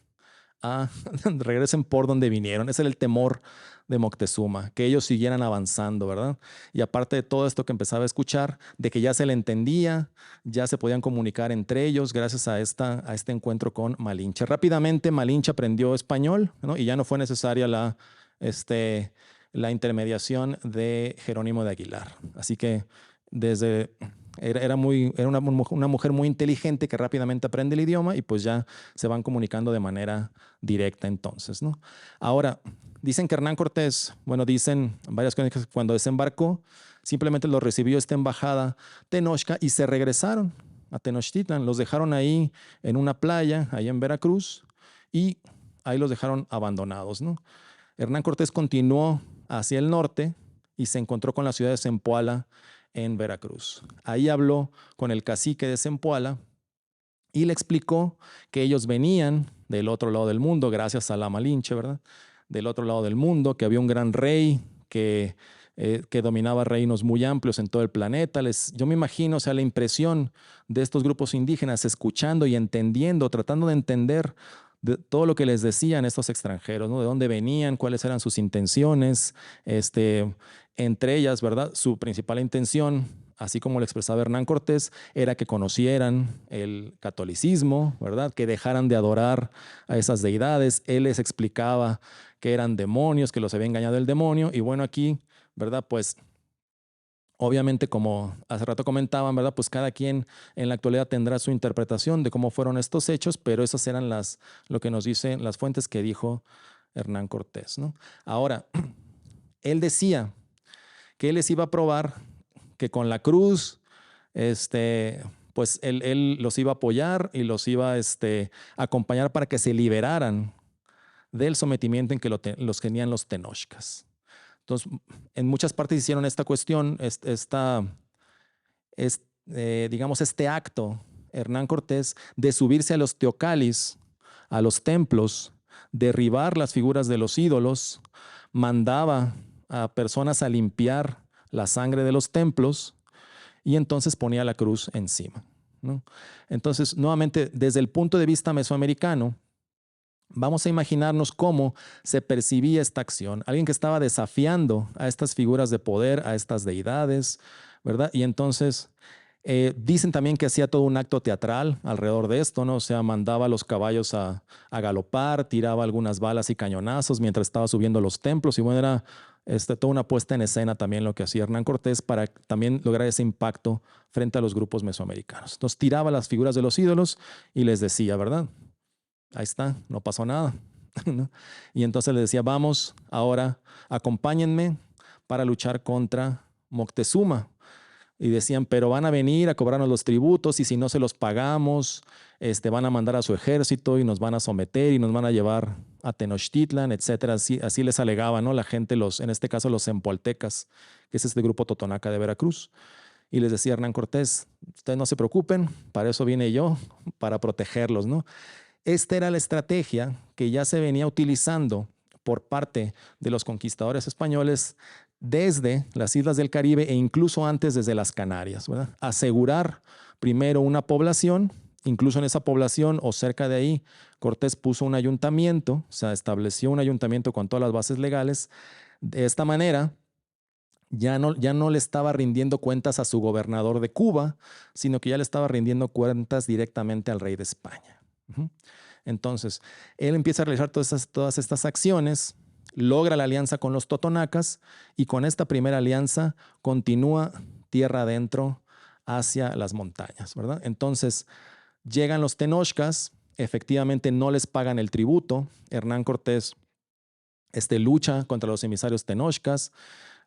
por donde vinieron. Ese era el temor de Moctezuma, que ellos siguieran avanzando, ¿verdad? Y aparte de todo esto que empezaba a escuchar, de que ya se le entendía, ya se podían comunicar entre ellos gracias a este encuentro con Malinche. Rápidamente Malinche aprendió español, ¿no? Y ya no fue necesaria la intermediación de Jerónimo de Aguilar. Así que era una mujer muy inteligente que rápidamente aprende el idioma y pues ya se van comunicando de manera directa entonces, ¿no? Ahora, dicen que Hernán Cortés, bueno, dicen varias crónicas que cuando desembarcó, simplemente lo recibió esta embajada tenochca y se regresaron a Tenochtitlan. Los dejaron ahí en una playa, ahí en Veracruz, y ahí los dejaron abandonados, ¿no? Hernán Cortés continuó hacia el norte y se encontró con la ciudad de Zempoala en Veracruz. Ahí habló con el cacique de Zempoala y le explicó que ellos venían del otro lado del mundo, gracias a la Malinche, ¿verdad? Del otro lado del mundo, que había un gran rey que dominaba reinos muy amplios en todo el planeta. Yo me imagino, o sea, la impresión de estos grupos indígenas escuchando y entendiendo, tratando de entender de todo lo que les decían estos extranjeros, ¿no? De dónde venían, cuáles eran sus intenciones, entre ellas, ¿verdad? Su principal intención, así como lo expresaba Hernán Cortés, era que conocieran el catolicismo, ¿verdad? Que dejaran de adorar a esas deidades. Él les explicaba que eran demonios, que los había engañado el demonio. Y bueno, aquí, ¿verdad? Pues obviamente, como hace rato comentaban, ¿verdad? Pues cada quien en la actualidad tendrá su interpretación de cómo fueron estos hechos, pero esas eran lo que nos dicen las fuentes que dijo Hernán Cortés, ¿no? Ahora, él decía que él les iba a probar que con la cruz, pues él los iba a apoyar y los iba a acompañar para que se liberaran del sometimiento en que los tenían los tenochcas. Entonces, en muchas partes hicieron esta cuestión, digamos, este acto, Hernán Cortés, de subirse a los teocalis, a los templos, derribar las figuras de los ídolos, mandaba a personas a limpiar la sangre de los templos y entonces ponía la cruz encima, ¿no? Entonces, nuevamente, desde el punto de vista mesoamericano, vamos a imaginarnos cómo se percibía esta acción. Alguien que estaba desafiando a estas figuras de poder, a estas deidades, ¿verdad? Y entonces dicen también que hacía todo un acto teatral alrededor de esto, ¿no? O sea, mandaba a los caballos a galopar, tiraba algunas balas y cañonazos mientras estaba subiendo los templos. Y bueno, era toda una puesta en escena también lo que hacía Hernán Cortés para también lograr ese impacto frente a los grupos mesoamericanos. Entonces tiraba las figuras de los ídolos y les decía, ¿verdad? Ahí está, no pasó nada, ¿no? Y entonces le decía, vamos, ahora acompáñenme para luchar contra Moctezuma. y decían, pero van a venir a cobrarnos los tributos y si no se los pagamos, van a mandar a su ejército y nos van a someter y nos van a llevar a Tenochtitlan, etcétera. Así les alegaba, ¿no? La gente, en este caso los empoltecas, que es este grupo totonaca de Veracruz. Y les decía Hernán Cortés, ustedes no se preocupen, para eso vine yo, para protegerlos, ¿no? Esta era la estrategia que ya se venía utilizando por parte de los conquistadores españoles desde las islas del Caribe e incluso antes desde las Canarias, ¿verdad? Asegurar primero una población, incluso en esa población o cerca de ahí, Cortés puso un ayuntamiento, o sea, estableció un ayuntamiento con todas las bases legales. De esta manera, ya no le estaba rindiendo cuentas a su gobernador de Cuba, sino que ya le estaba rindiendo cuentas directamente al rey de España. Entonces, él empieza a realizar todas estas acciones, logra la alianza con los totonacas y con esta primera alianza continúa tierra adentro hacia las montañas, ¿verdad? Entonces, llegan los tenochcas, efectivamente no les pagan el tributo. Hernán Cortés lucha contra los emisarios tenochcas,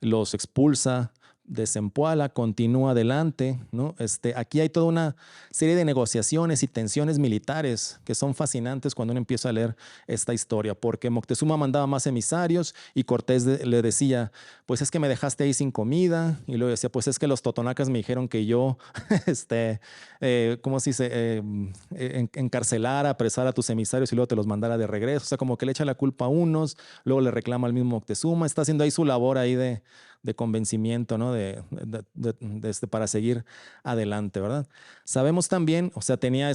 los expulsa de Zempoala, continúa adelante, ¿no? Aquí hay toda una serie de negociaciones y tensiones militares que son fascinantes cuando uno empieza a leer esta historia, porque Moctezuma mandaba más emisarios y Cortés le decía, pues es que me dejaste ahí sin comida, y luego decía, pues es que los totonacas me dijeron que yo, ¿cómo se dice? Encarcelara, apresara a tus emisarios y luego te los mandara de regreso, o sea, como que le echa la culpa a unos, luego le reclama al mismo Moctezuma, está haciendo ahí su labor ahí de convencimiento, ¿no? Para seguir adelante, ¿verdad? Sabemos también, o sea, tenía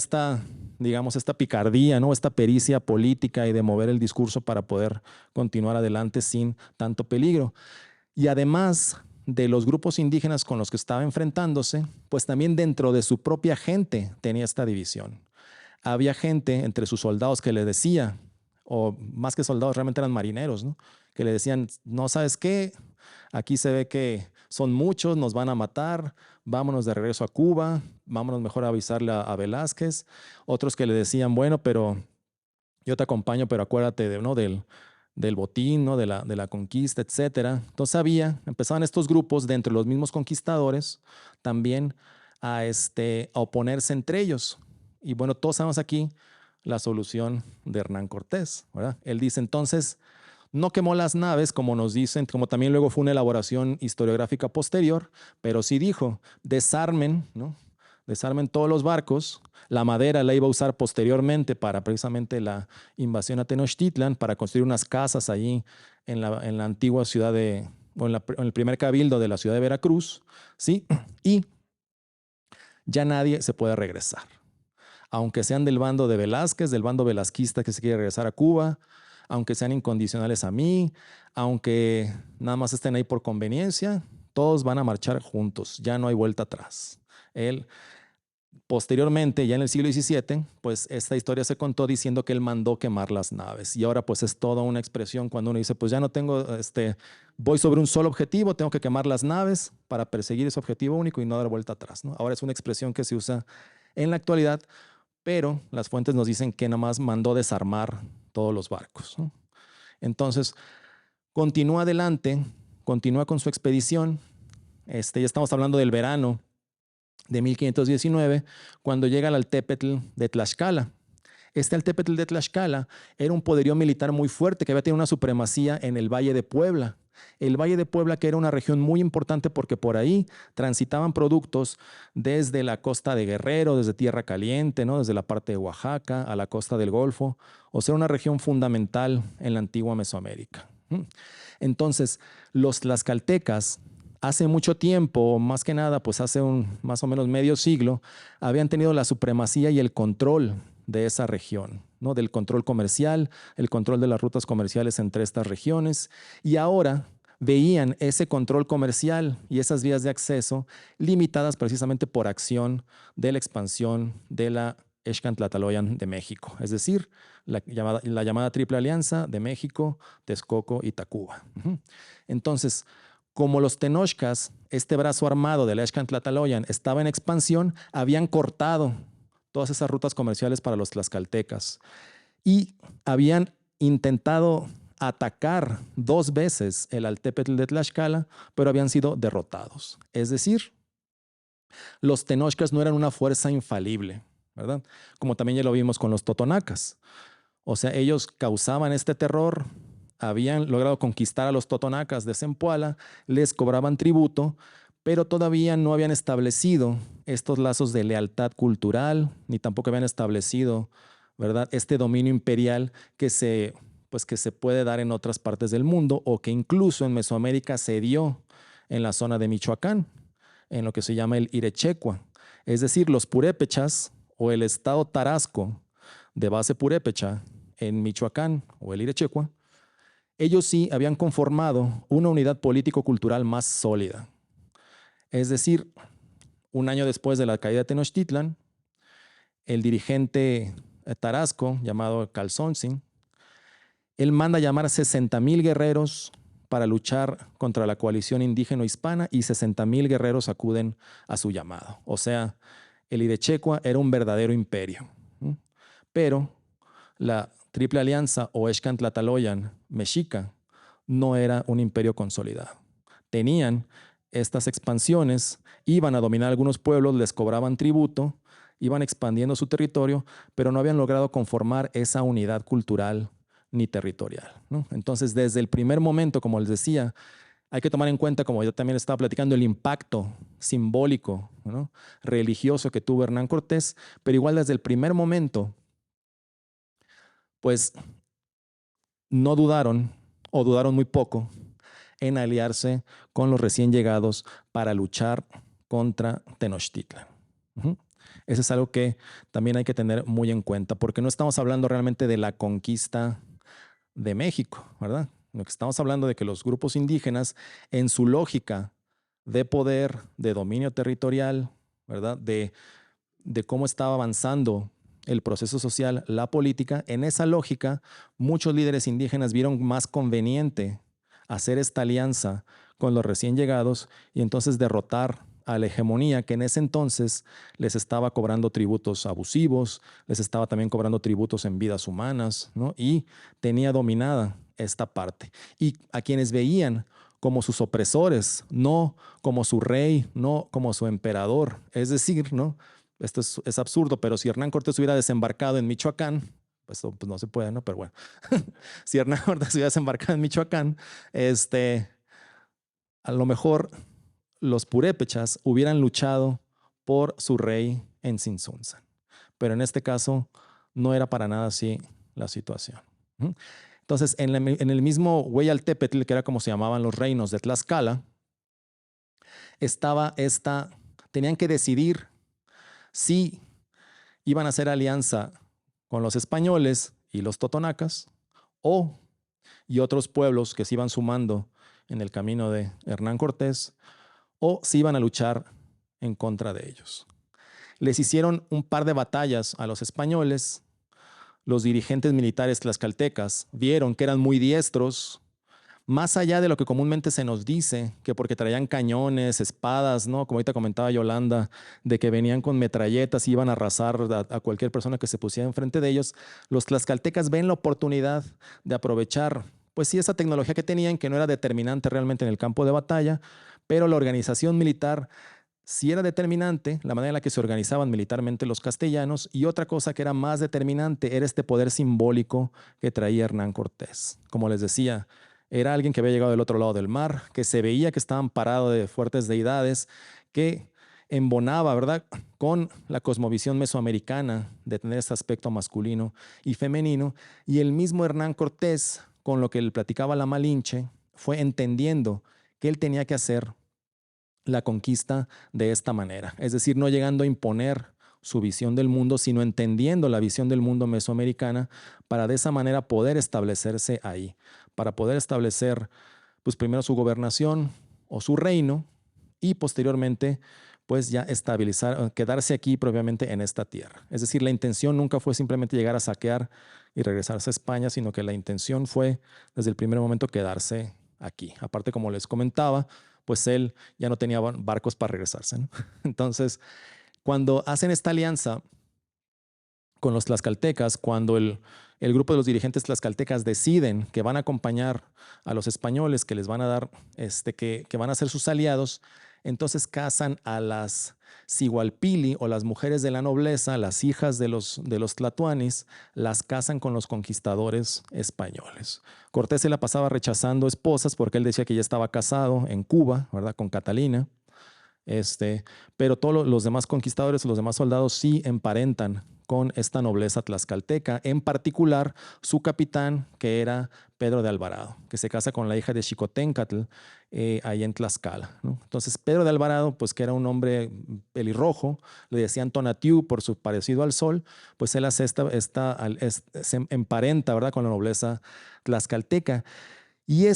digamos, esta picardía, ¿no? Esta pericia política y de mover el discurso para poder continuar adelante sin tanto peligro. Y además de los grupos indígenas con los que estaba enfrentándose, pues también dentro de su propia gente tenía esta división. Había gente entre sus soldados que le decía, o más que soldados, realmente eran marineros, ¿no? Que le decían, no, ¿sabes qué? Aquí se ve que son muchos, nos van a matar, vámonos de regreso a Cuba, vámonos mejor a avisarle a Velázquez. Otros que le decían, bueno, pero yo te acompaño, pero acuérdate ¿no? del botín, ¿no? de la conquista, etcétera. Entonces empezaban estos grupos de entre los mismos conquistadores también a oponerse entre ellos. Y bueno, todos sabemos aquí la solución de Hernán Cortés, ¿verdad? Él dice entonces, no quemó las naves, como nos dicen, como también luego fue una elaboración historiográfica posterior, pero sí dijo, desarmen, ¿no? Desarmen todos los barcos. La madera la iba a usar posteriormente para precisamente la invasión a Tenochtitlan, para construir unas casas allí en la antigua ciudad en el primer cabildo de la ciudad de Veracruz, ¿sí? Y ya nadie se puede regresar. Aunque sean del bando de Velázquez, del bando velasquista que se quiere regresar a Cuba, aunque sean incondicionales a mí, aunque nada más estén ahí por conveniencia, todos van a marchar juntos, ya no hay vuelta atrás. Él, posteriormente, ya en el siglo XVII, pues esta historia se contó diciendo que él mandó quemar las naves. Y ahora pues es toda una expresión cuando uno dice, pues ya no tengo, voy sobre un solo objetivo, tengo que quemar las naves para perseguir ese objetivo único y no dar vuelta atrás, ¿no? Ahora es una expresión que se usa en la actualidad, pero las fuentes nos dicen que nada más mandó desarmar todos los barcos, ¿no? Entonces, continúa adelante, continúa con su expedición. Ya estamos hablando del verano de 1519, cuando llega al Altépetl de Tlaxcala. Este Altépetl de Tlaxcala era un poderío militar muy fuerte que había tenido una supremacía en el Valle de Puebla. El Valle de Puebla, que era una región muy importante porque por ahí transitaban productos desde la costa de Guerrero, desde Tierra Caliente, ¿no? Desde la parte de Oaxaca a la costa del Golfo. O sea, una región fundamental en la antigua Mesoamérica. Entonces, los tlaxcaltecas, hace mucho tiempo, más que nada, pues hace más o menos medio siglo, habían tenido la supremacía y el control de esa región, ¿no? Del control comercial, el control de las rutas comerciales entre estas regiones, y ahora veían ese control comercial y esas vías de acceso limitadas precisamente por acción de la expansión de la Excantlataloyan de México, es decir, la llamada Triple Alianza de México, Texcoco y Tacuba. Entonces, como los tenochcas, este brazo armado de la Excantlataloyan estaba en expansión, habían cortado todas esas rutas comerciales para los tlaxcaltecas y habían intentado atacar 2 veces el Altépetl de Tlaxcala, pero habían sido derrotados. Es decir, Los tenochcas no eran una fuerza infalible, ¿verdad? Como también ya lo vimos con los totonacas. O sea, ellos causaban este terror, habían logrado conquistar a los totonacas de Zempoala, les cobraban tributo, pero todavía no habían establecido estos lazos de lealtad cultural, ni tampoco habían establecido, ¿verdad?, este dominio imperial que se puede dar en otras partes del mundo o que incluso en Mesoamérica se dio en la zona de Michoacán, en lo que se llama el Irechecua. Es decir, los purépechas o el estado tarasco de base purépecha en Michoacán o el Irechecua, ellos sí habían conformado una unidad político-cultural más sólida. Es decir, un año después de la caída de Tenochtitlan, el dirigente tarasco llamado Calzoncin, él manda llamar 60,000 guerreros para luchar contra la coalición indígena-hispana y 60,000 guerreros acuden a su llamado. O sea, el Irechecua era un verdadero imperio. Pero la Triple Alianza o Excantlataloyan mexica no era un imperio consolidado. Tenían estas expansiones, iban a dominar algunos pueblos, les cobraban tributo, iban expandiendo su territorio, pero no habían logrado conformar esa unidad cultural ni territorial, ¿no? Entonces, desde el primer momento, como les decía, hay que tomar en cuenta, como yo también estaba platicando, el impacto simbólico, ¿no?, religioso que tuvo Hernán Cortés, pero igual desde el primer momento, pues no dudaron o dudaron muy poco en aliarse con los recién llegados para luchar contra Tenochtitlan. Eso es algo que también hay que tener muy en cuenta, porque no estamos hablando realmente de la conquista de México, ¿verdad? Lo que estamos hablando de que los grupos indígenas, en su lógica de poder, de dominio territorial, ¿verdad?, de cómo estaba avanzando el proceso social, la política, en esa lógica, muchos líderes indígenas vieron más conveniente hacer esta alianza con los recién llegados y entonces derrotar a la hegemonía que en ese entonces les estaba cobrando tributos abusivos, les estaba también cobrando tributos en vidas humanas, ¿no?, y tenía dominada esta parte. Y a quienes veían como sus opresores, no como su rey, no como su emperador. Es decir, ¿no?, esto es absurdo, pero si Hernán Cortés hubiera desembarcado en Michoacán, pues no se puede, ¿no? Pero bueno, si Hernán Cortés hubiera desembarcado en Michoacán, a lo mejor los purépechas hubieran luchado por su rey en Tzintzuntzan. Pero en este caso no era para nada así la situación. Entonces, en el mismo Hueyaltépetl, que era como se llamaban los reinos de Tlaxcala, tenían que decidir si iban a hacer alianza con los españoles y los totonacas y otros pueblos que se iban sumando en el camino de Hernán Cortés, o si iban a luchar en contra de ellos. Les hicieron un par de batallas a los españoles. Los dirigentes militares tlaxcaltecas vieron que eran muy diestros, más allá de lo que comúnmente se nos dice, que porque traían cañones, espadas, ¿no?, como ahorita comentaba Yolanda, de que venían con metralletas y iban a arrasar a cualquier persona que se pusiera enfrente de ellos. Los tlaxcaltecas ven la oportunidad de aprovechar, pues sí, esa tecnología que tenían, que no era determinante realmente en el campo de batalla, pero la organización militar sí era determinante, la manera en la que se organizaban militarmente los castellanos, y otra cosa que era más determinante era este poder simbólico que traía Hernán Cortés. Como les decía, era alguien que había llegado del otro lado del mar, que se veía que estaba amparado de fuertes deidades, que embonaba, ¿verdad?, con la cosmovisión mesoamericana de tener este aspecto masculino y femenino, y el mismo Hernán Cortés, con lo que le platicaba la Malinche, fue entendiendo que él tenía que hacer la conquista de esta manera, es decir, no llegando a imponer su visión del mundo, sino entendiendo la visión del mundo mesoamericana para de esa manera poder establecerse ahí, para poder establecer, pues primero su gobernación o su reino y posteriormente pues ya estabilizar, quedarse aquí propiamente en esta tierra. Es decir, la intención nunca fue simplemente llegar a saquear y regresarse a España, sino que la intención fue desde el primer momento quedarse aquí. Aparte, como les comentaba, pues él ya no tenía barcos para regresarse, ¿no? Entonces, cuando hacen esta alianza con los tlaxcaltecas, cuando el grupo de los dirigentes tlaxcaltecas deciden que van a acompañar a los españoles, que les van a dar, que van a ser sus aliados, Entonces casan a las Sigualpili o las mujeres de la nobleza, las hijas de los tlatoanis, las casan con los conquistadores españoles. Cortés se la pasaba rechazando esposas porque él decía que ya estaba casado en Cuba, ¿verdad? Con Catalina. Pero todos los demás conquistadores, los demás soldados sí emparentan con esta nobleza tlaxcalteca, en particular su capitán, que era Pedro de Alvarado, que se casa con la hija de Xicoténcatl ahí en Tlaxcala, ¿no? Entonces Pedro de Alvarado, pues que era un hombre pelirrojo, le decían Tonatiuh por su parecido al sol, pues él hace se emparenta, ¿verdad?, con la nobleza tlaxcalteca. Y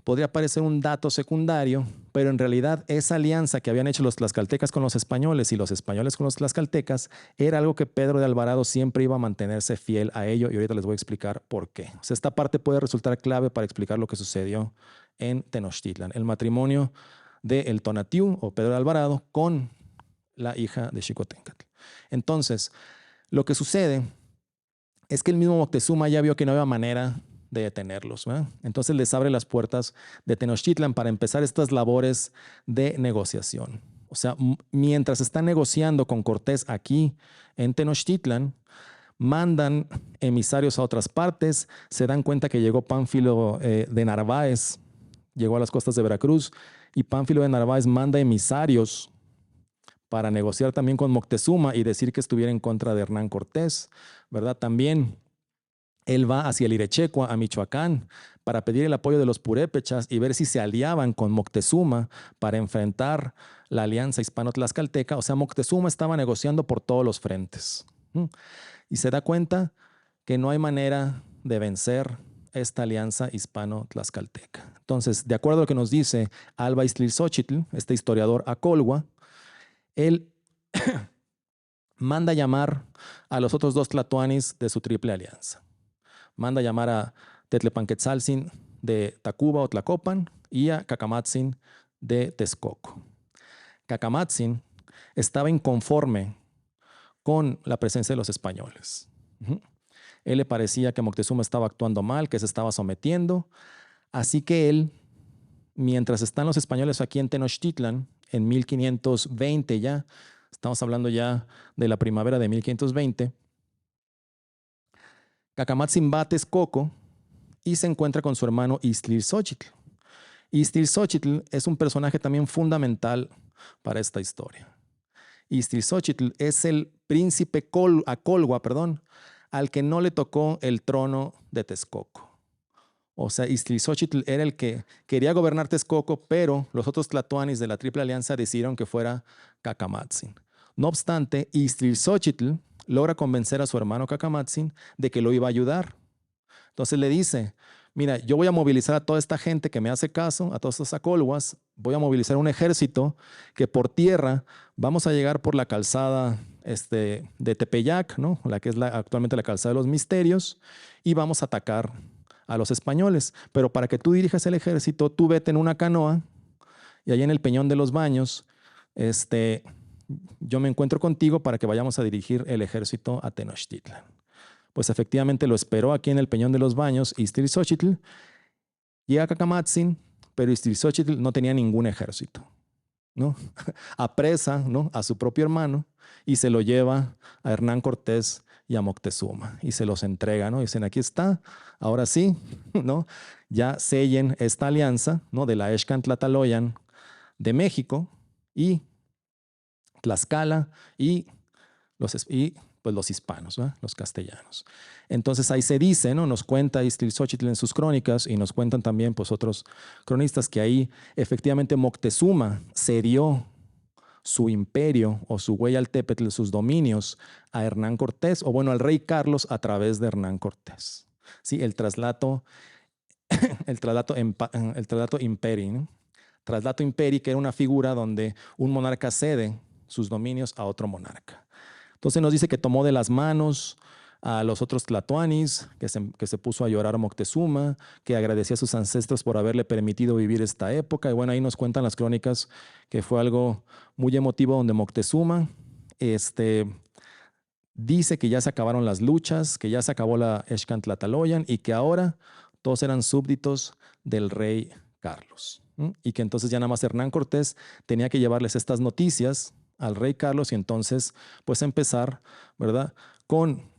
podría parecer un dato secundario, pero en realidad esa alianza que habían hecho los tlaxcaltecas con los españoles y los españoles con los tlaxcaltecas era algo que Pedro de Alvarado siempre iba a mantenerse fiel a ello, y ahorita les voy a explicar por qué. O sea, esta parte puede resultar clave para explicar lo que sucedió en Tenochtitlan, el matrimonio de el Tonatiuh o Pedro de Alvarado con la hija de Xicoténcatl. Entonces, lo que sucede es que el mismo Moctezuma ya vio que no había manera de detenerlos, ¿verdad? Entonces les abre las puertas de Tenochtitlan para empezar estas labores de negociación. O sea, mientras están negociando con Cortés aquí en Tenochtitlan, mandan emisarios a otras partes, se dan cuenta que llegó Pánfilo de Narváez, llegó a las costas de Veracruz, y Pánfilo de Narváez manda emisarios para negociar también con Moctezuma y decir que estuviera en contra de Hernán Cortés, ¿verdad? También él va hacia el Irechecua, a Michoacán, para pedir el apoyo de los purépechas y ver si se aliaban con Moctezuma para enfrentar la alianza hispano-tlaxcalteca. O sea, Moctezuma estaba negociando por todos los frentes. Y se da cuenta que no hay manera de vencer esta alianza hispano-tlaxcalteca. Entonces, de acuerdo a lo que nos dice Alba Iztlilxóchitl, este historiador acolhua, él manda llamar a los otros dos tlatoanis de su triple alianza. Manda llamar a Tetlepanquetzaltzin de Tacuba o Tlacopan y a Cacamatzin de Texcoco. Cacamatzin estaba inconforme con la presencia de los españoles. Él le parecía que Moctezuma estaba actuando mal, que se estaba sometiendo. Así que él, mientras están los españoles aquí en Tenochtitlan, en 1520 ya, estamos hablando ya de la primavera de 1520, Cacamatzin va a Texcoco y se encuentra con su hermano Iztlilxóchitl. Iztlilxóchitl es un personaje también fundamental para esta historia. Iztlilxóchitl es el príncipe acolhua, al que no le tocó el trono de Texcoco. O sea, Iztlilxóchitl era el que quería gobernar Texcoco, pero los otros tlatoanis de la Triple Alianza decidieron que fuera Cacamatzin. No obstante, Iztlilxóchitl logra convencer a su hermano Cacamatzin de que lo iba a ayudar. Entonces le dice, mira, yo voy a movilizar a toda esta gente que me hace caso, a todos estos acolhuas, voy a movilizar un ejército que por tierra vamos a llegar por la calzada de Tepeyac, ¿no?, la que es actualmente la calzada de los Misterios, y vamos a atacar a los españoles. Pero para que tú dirijas el ejército, tú vete en una canoa y allá en el Peñón de los Baños, yo me encuentro contigo para que vayamos a dirigir el ejército a Tenochtitlan. Pues efectivamente lo esperó aquí en el Peñón de los Baños Iztlilxóchitl. Llega a Cacamatzin, pero Iztlilxóchitl no tenía ningún ejército, ¿no? Apresa, ¿no?, a su propio hermano y se lo lleva a Hernán Cortés y a Moctezuma y se los entrega, ¿no? Dicen, aquí está, ahora sí, ¿no?, ya sellen esta alianza, ¿no?, de la Excan-Tlahtoloyan de México y Tlaxcala y los hispanos, ¿verdad?, los castellanos. Entonces ahí se dice, ¿no?, nos cuenta Iztlilxóchitl en sus crónicas y nos cuentan también pues otros cronistas que ahí efectivamente Moctezuma cedió su imperio o su Hueyaltépetl, sus dominios a Hernán Cortés, o bueno, al rey Carlos a través de Hernán Cortés. Sí, el traslato imperi, ¿no? Traslato imperi, que era una figura donde un monarca cede sus dominios a otro monarca. Entonces nos dice que tomó de las manos a los otros tlatoanis, que se puso a llorar a Moctezuma, que agradecía a sus ancestros por haberle permitido vivir esta época. Y bueno, ahí nos cuentan las crónicas que fue algo muy emotivo donde Moctezuma dice que ya se acabaron las luchas, que ya se acabó la Excan-Tlahtoloyan y que ahora todos eran súbditos del rey Carlos. Y que entonces ya nada más Hernán Cortés tenía que llevarles estas noticias al rey Carlos y entonces pues empezar, ¿verdad?, con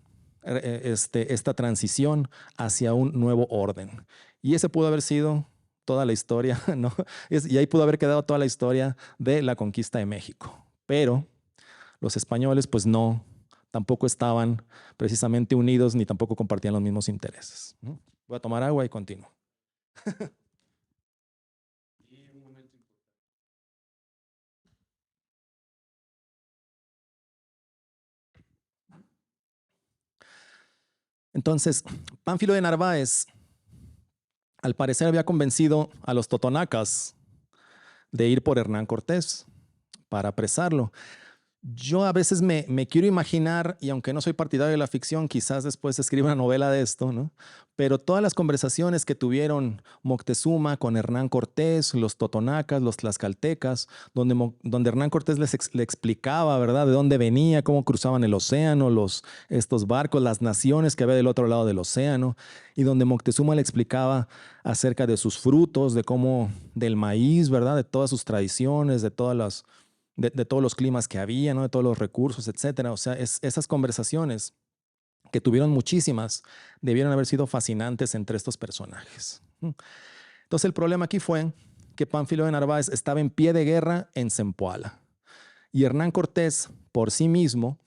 esta transición hacia un nuevo orden. Y ese pudo haber sido toda la historia, ¿no? Y ahí pudo haber quedado toda la historia de la conquista de México. Pero los españoles pues no, tampoco estaban precisamente unidos ni tampoco compartían los mismos intereses. Voy a tomar agua y continúo. Entonces, Pánfilo de Narváez, al parecer, había convencido a los totonacas de ir por Hernán Cortés para apresarlo. Yo a veces me quiero imaginar, y aunque no soy partidario de la ficción, quizás después escriba una novela de esto, ¿no? Pero todas las conversaciones que tuvieron Moctezuma con Hernán Cortés, los totonacas, los tlaxcaltecas, donde Hernán Cortés le explicaba, ¿verdad?, de dónde venía, cómo cruzaban el océano, estos barcos, las naciones que había del otro lado del océano, y donde Moctezuma le explicaba acerca de sus frutos, del maíz, ¿verdad?, de todas sus tradiciones, de todos los climas que había, ¿no?, de todos los recursos, etcétera. O sea, esas conversaciones, que tuvieron muchísimas, debieron haber sido fascinantes entre estos personajes. Entonces el problema aquí fue que Pánfilo de Narváez estaba en pie de guerra en Zempoala. Y Hernán Cortés, por sí mismo,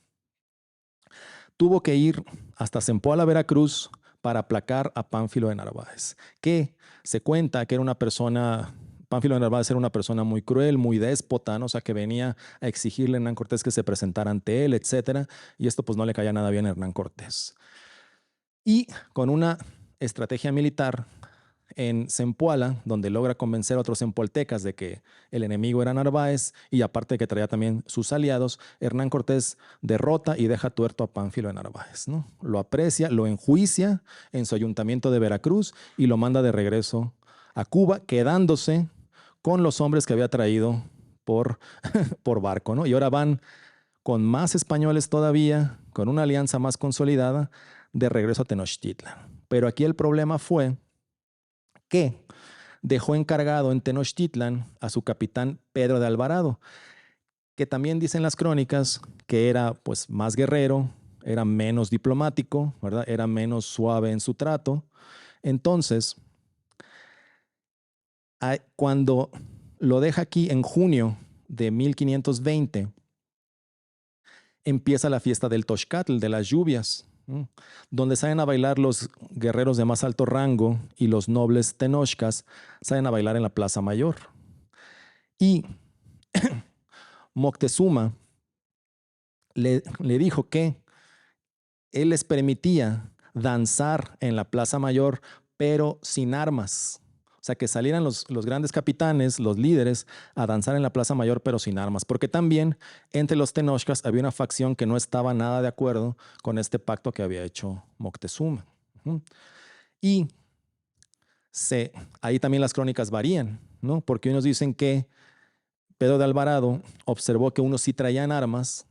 tuvo que ir hasta Zempoala, Veracruz, para aplacar a Pánfilo de Narváez, que se cuenta que era una persona... Pánfilo de Narváez era una persona muy cruel, muy déspota, ¿no? O sea, que venía a exigirle a Hernán Cortés que se presentara ante él, etcétera. Y esto pues no le caía nada bien a Hernán Cortés. Y con una estrategia militar en Zempoala, donde logra convencer a otros zempoaltecas de que el enemigo era Narváez y aparte de que traía también sus aliados, Hernán Cortés derrota y deja tuerto a Pánfilo de Narváez, ¿no? Lo aprecia, lo enjuicia en su ayuntamiento de Veracruz y lo manda de regreso a Cuba, quedándose con los hombres que había traído por barco, ¿no? Y ahora van con más españoles todavía, con una alianza más consolidada, de regreso a Tenochtitlan. Pero aquí el problema fue que dejó encargado en Tenochtitlan a su capitán Pedro de Alvarado, que también dicen las crónicas que era pues más guerrero, era menos diplomático, ¿verdad?, era menos suave en su trato. Entonces, cuando lo deja aquí en junio de 1520, empieza la fiesta del Toxcatl, de las lluvias, donde salen a bailar los guerreros de más alto rango y los nobles tenochcas salen a bailar en la Plaza Mayor. Y Moctezuma le dijo que él les permitía danzar en la Plaza Mayor, pero sin armas. O sea, que salieran los grandes capitanes, los líderes, a danzar en la Plaza Mayor, pero sin armas. Porque también entre los tenochcas había una facción que no estaba nada de acuerdo con este pacto que había hecho Moctezuma. Y ahí también las crónicas varían, ¿no? Porque unos dicen que Pedro de Alvarado observó que unos sí traían armas,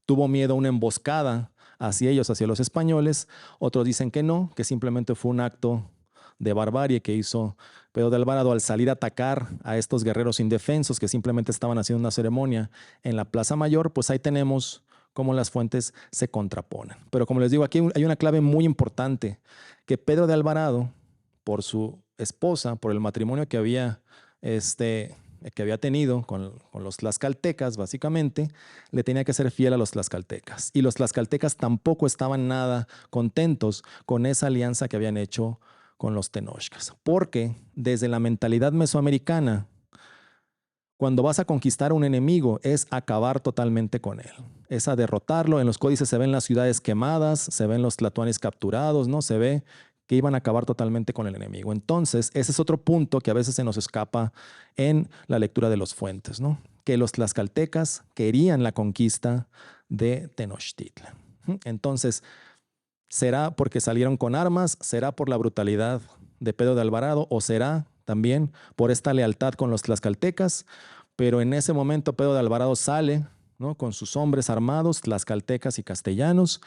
tuvo miedo a una emboscada hacia ellos, hacia los españoles. Otros dicen que no, que simplemente fue un acto de barbarie que hizo Pedro de Alvarado al salir a atacar a estos guerreros indefensos que simplemente estaban haciendo una ceremonia en la Plaza Mayor. Pues ahí tenemos cómo las fuentes se contraponen. Pero como les digo, aquí hay una clave muy importante, que Pedro de Alvarado, por su esposa, por el matrimonio que había tenido con los tlaxcaltecas, básicamente, le tenía que ser fiel a los tlaxcaltecas. Y los tlaxcaltecas tampoco estaban nada contentos con esa alianza que habían hecho con los tenochcas, porque desde la mentalidad mesoamericana, cuando vas a conquistar a un enemigo es acabar totalmente con él, es a derrotarlo. En los códices se ven las ciudades quemadas, se ven los tlatoanis capturados, ¿no? Se ve que iban a acabar totalmente con el enemigo. Entonces, ese es otro punto que a veces se nos escapa en la lectura de los fuentes, ¿no? Que los tlaxcaltecas querían la conquista de Tenochtitlan. Entonces, ¿será porque salieron con armas? ¿Será por la brutalidad de Pedro de Alvarado? ¿O será también por esta lealtad con los tlaxcaltecas? Pero en ese momento Pedro de Alvarado sale, ¿no?, con sus hombres armados, tlaxcaltecas y castellanos,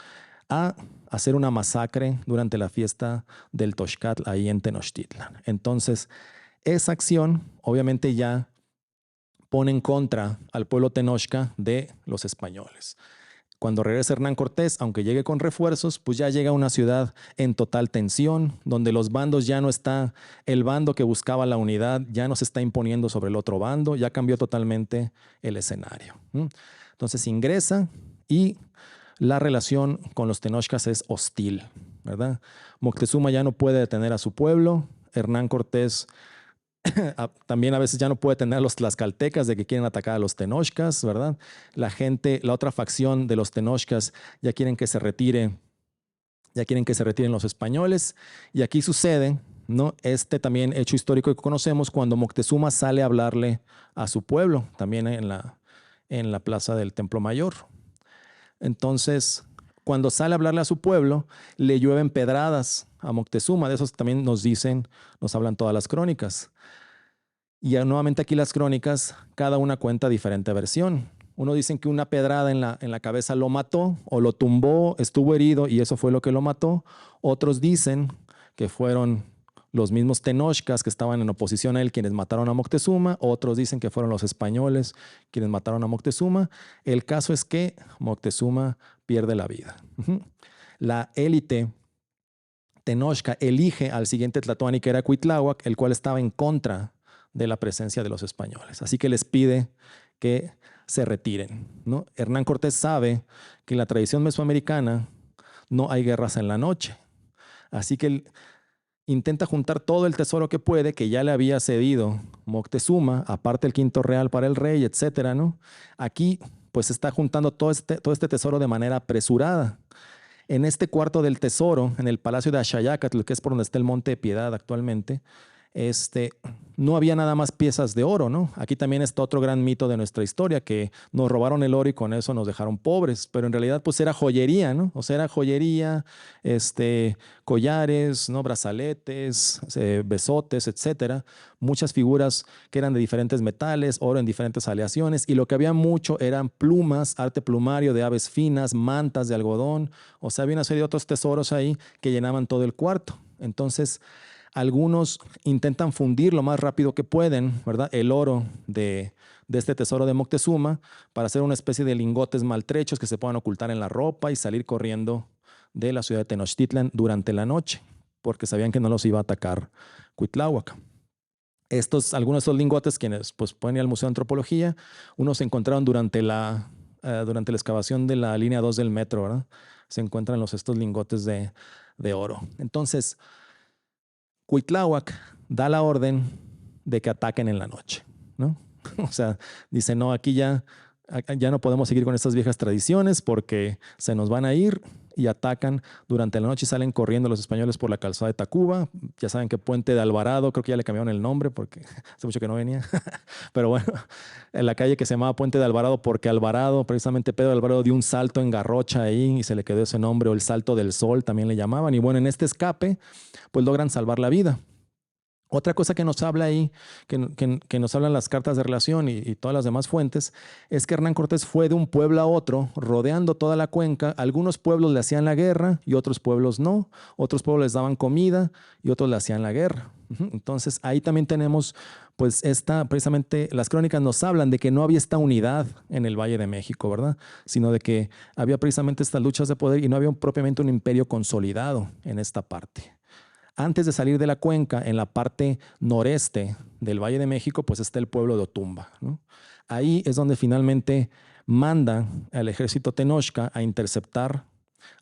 a hacer una masacre durante la fiesta del Toxcatl ahí en Tenochtitlan. Entonces, Esa acción obviamente ya pone en contra al pueblo Tenochca de los españoles. Cuando regresa Hernán Cortés, aunque llegue con refuerzos, pues ya llega a una ciudad en total tensión, donde los bandos ya no está, el bando que buscaba la unidad ya no se está imponiendo sobre el otro bando, ya cambió totalmente el escenario. Entonces ingresa y la relación con los Tenochcas es hostil, ¿verdad? Moctezuma ya no puede detener a su pueblo, Hernán Cortés también a veces ya no puede tener a los tlaxcaltecas de que quieren atacar a los tenochcas, ¿verdad? La gente, la otra facción de los tenochcas ya quieren que se retire, ya quieren que se retiren los españoles. Y aquí sucede, ¿no? Este también hecho histórico que conocemos cuando Moctezuma sale a hablarle a su pueblo, también en la plaza del Templo Mayor. Entonces, cuando sale a hablarle a su pueblo, le llueven pedradas a Moctezuma. De esos también nos dicen, nos hablan todas las crónicas. Y nuevamente aquí las crónicas, cada una cuenta diferente versión. Uno dicen que una pedrada en la cabeza lo mató o lo tumbó, estuvo herido y eso fue lo que lo mató. Otros dicen que fueron los mismos tenochcas que estaban en oposición a él quienes mataron a Moctezuma. Otros dicen que fueron los españoles quienes mataron a Moctezuma. El caso es que Moctezuma pierde la vida. La élite tenochca elige al siguiente tlatoani, que era Cuitláhuac, el cual estaba en contra de la presencia de los españoles. Así que les pide que se retiren, ¿no? Hernán Cortés sabe que en la tradición mesoamericana no hay guerras en la noche. Así que él intenta juntar todo el tesoro que puede, que ya le había cedido Moctezuma, aparte el quinto real para el rey, etcétera, ¿no? Aquí pues está juntando todo este tesoro de manera apresurada. En este cuarto del tesoro, en el palacio de Axayácatl, que es por donde está el Monte de Piedad actualmente, no había nada más piezas de oro, ¿no? Aquí también está otro gran mito de nuestra historia, que nos robaron el oro y con eso nos dejaron pobres, pero en realidad pues era joyería, ¿no? O sea, era joyería, collares, ¿no? Brazaletes, besotes, etcétera. Muchas figuras que eran de diferentes metales, oro en diferentes aleaciones, y lo que había mucho eran plumas, arte plumario de aves finas, mantas de algodón. O sea, había una serie de otros tesoros ahí que llenaban todo el cuarto. Entonces, algunos intentan fundir lo más rápido que pueden, ¿verdad? El oro de este tesoro de Moctezuma para hacer una especie de lingotes maltrechos que se puedan ocultar en la ropa y salir corriendo de la ciudad de Tenochtitlan durante la noche, porque sabían que no los iba a atacar Cuitláhuac. Algunos de estos lingotes, quienes pues, pueden ir al Museo de Antropología, unos se encontraron durante la excavación de la línea 2 del metro, ¿verdad? Se encuentran estos lingotes de oro. Entonces, Cuitláhuac da la orden de que ataquen en la noche, ¿no? O sea, dice, no, aquí ya no podemos seguir con estas viejas tradiciones porque se nos van a ir, y atacan durante la noche y salen corriendo los españoles por la calzada de Tacuba. Ya saben que Puente de Alvarado, creo que ya le cambiaron el nombre porque hace mucho que no venía. Pero bueno, en la calle que se llamaba Puente de Alvarado porque Alvarado, precisamente Pedro Alvarado dio un salto en Garrocha ahí y se le quedó ese nombre, o el Salto del Sol también le llamaban. Y bueno, en este escape pues logran salvar la vida. Otra cosa que nos habla ahí, que nos hablan las cartas de relación y todas las demás fuentes, es que Hernán Cortés fue de un pueblo a otro, rodeando toda la cuenca. Algunos pueblos le hacían la guerra y otros pueblos no. Otros pueblos les daban comida y otros le hacían la guerra. Entonces ahí también tenemos, pues precisamente las crónicas nos hablan de que no había esta unidad en el Valle de México, ¿verdad? Sino de que había precisamente estas luchas de poder y no había propiamente un imperio consolidado en esta parte. Antes de salir de la cuenca, en la parte noreste del Valle de México, pues está el pueblo de Otumba, ¿no? Ahí es donde finalmente manda al ejército tenochca a interceptar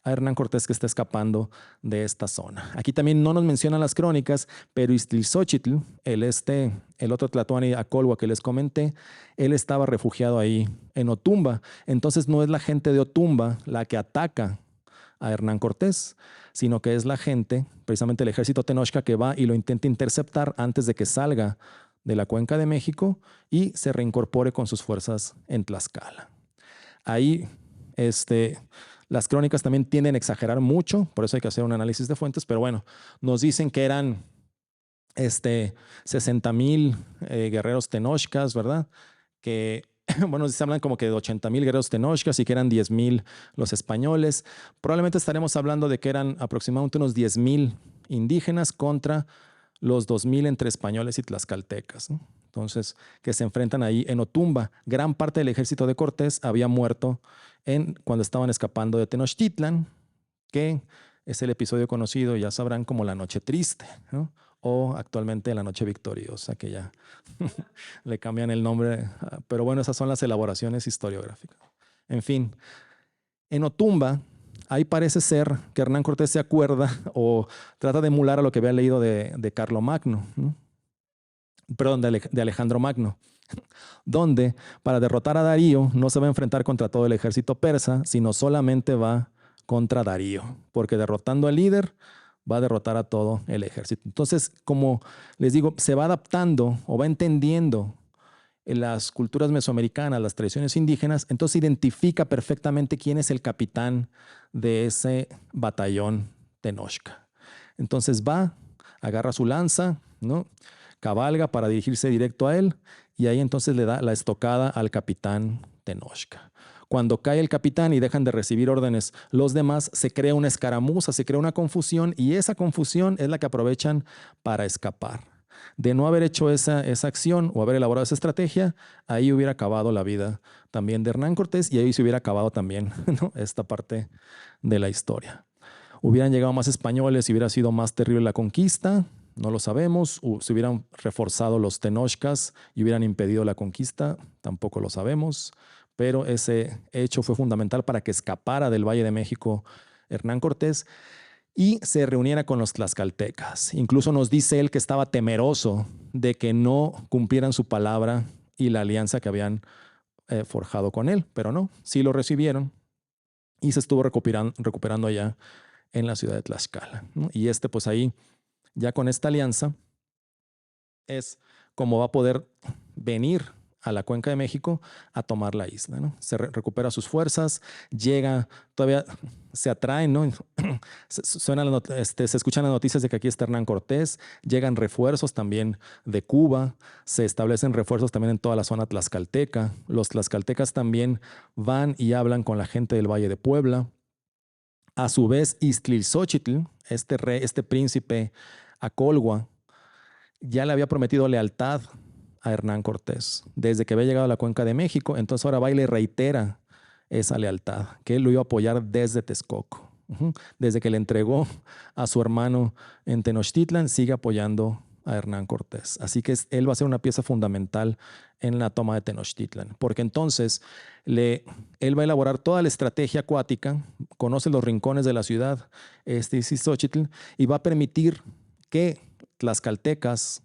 a Hernán Cortés, que está escapando de esta zona. Aquí también no nos mencionan las crónicas, pero Iztlilxóchitl, el otro tlatoani Acolhua que les comenté, él estaba refugiado ahí en Otumba. Entonces no es la gente de Otumba la que ataca a Hernán Cortés, sino que es la gente, precisamente el ejército tenochca, que va y lo intenta interceptar antes de que salga de la Cuenca de México y se reincorpore con sus fuerzas en Tlaxcala. Ahí las crónicas también tienden a exagerar mucho, por eso hay que hacer un análisis de fuentes, pero bueno, nos dicen que eran 60,000 guerreros tenochcas, ¿verdad? Que bueno, se hablan como que de 80,000 guerreros tenochcas y que eran 10,000 los españoles. Probablemente estaremos hablando de que eran aproximadamente unos 10,000 indígenas contra los 2000 entre españoles y tlaxcaltecas, ¿no? Entonces, que se enfrentan ahí en Otumba. Gran parte del ejército de Cortés había muerto cuando estaban escapando de Tenochtitlan, que es el episodio conocido, ya sabrán, como la Noche Triste, ¿no? O actualmente la Noche Victoriosa, que ya le cambian el nombre. Pero bueno, esas son las elaboraciones historiográficas. En fin, en Otumba, ahí parece ser que Hernán Cortés se acuerda o trata de emular a lo que había leído de Carlomagno, ¿no? Perdón, de Alejandro Magno, donde para derrotar a Darío no se va a enfrentar contra todo el ejército persa, sino solamente va contra Darío, porque derrotando al líder va a derrotar a todo el ejército. Entonces, como les digo, se va adaptando o va entendiendo en las culturas mesoamericanas, las tradiciones indígenas, entonces identifica perfectamente quién es el capitán de ese batallón Tenochca. Entonces va, agarra su lanza, ¿no? Cabalga para dirigirse directo a él y ahí entonces le da la estocada al capitán Tenochca. Cuando cae el capitán y dejan de recibir órdenes los demás, se crea una escaramuza, se crea una confusión y esa confusión es la que aprovechan para escapar. De no haber hecho esa acción o haber elaborado esa estrategia, ahí hubiera acabado la vida también de Hernán Cortés y ahí se hubiera acabado también, ¿no?, esta parte de la historia. Hubieran llegado más españoles y hubiera sido más terrible la conquista, no lo sabemos. Se hubieran reforzado los Tenochcas y hubieran impedido la conquista, tampoco lo sabemos. Pero ese hecho fue fundamental para que escapara del Valle de México Hernán Cortés y se reuniera con los tlaxcaltecas. Incluso nos dice él que estaba temeroso de que no cumplieran su palabra y la alianza que habían forjado con él, pero no, sí lo recibieron y se estuvo recuperando allá en la ciudad de Tlaxcala, ¿no? Y pues ahí, ya con esta alianza, es como va a poder venir a la Cuenca de México a tomar la isla, ¿no? Se recupera sus fuerzas, llega, todavía se atraen, ¿no? Se escuchan las noticias de que aquí está Hernán Cortés, llegan refuerzos también de Cuba, se establecen refuerzos también en toda la zona tlaxcalteca. Los tlaxcaltecas también van y hablan con la gente del Valle de Puebla. A su vez, Ixtlilxóchitl, este príncipe Acolhua, ya le había prometido lealtad a Hernán Cortés desde que había llegado a la Cuenca de México. Entonces ahora va y le reitera esa lealtad, que él lo iba a apoyar desde Texcoco. Desde que le entregó a su hermano en Tenochtitlan, sigue apoyando a Hernán Cortés. Así que él va a ser una pieza fundamental en la toma de Tenochtitlan, porque entonces él va a elaborar toda la estrategia acuática, conoce los rincones de la ciudad, Ixtlilxóchitl, y va a permitir que tlaxcaltecas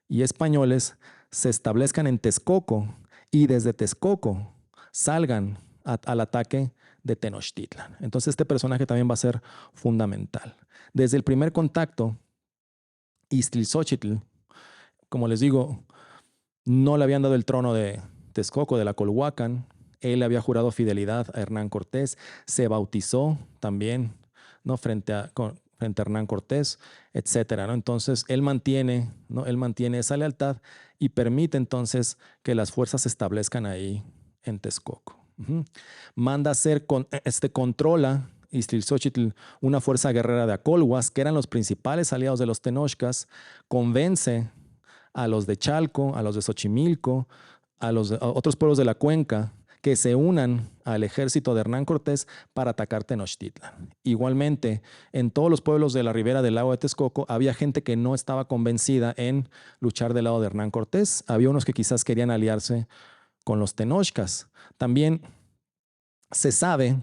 y españoles se establezcan en Texcoco y desde Texcoco salgan al ataque de Tenochtitlan. Entonces este personaje también va a ser fundamental. Desde el primer contacto, Ixtlilxóchitl, como les digo, no le habían dado el trono de Texcoco, de la Colhuacan. Él le había jurado fidelidad a Hernán Cortés, se bautizó también, ¿no?, frente a Hernán Cortés, etcétera, ¿no? Entonces él mantiene esa lealtad y permite entonces que las fuerzas se establezcan ahí en Texcoco. Manda hacer, controla Ixtlilxóchitl una fuerza guerrera de acolhuas, que eran los principales aliados de los tenochcas, convence a los de Chalco, a los de Xochimilco, a otros pueblos de la cuenca que se unan al ejército de Hernán Cortés para atacar Tenochtitlan. Igualmente, en todos los pueblos de la ribera del lago de Texcoco había gente que no estaba convencida en luchar del lado de Hernán Cortés. Había unos que quizás querían aliarse con los tenochcas. También se sabe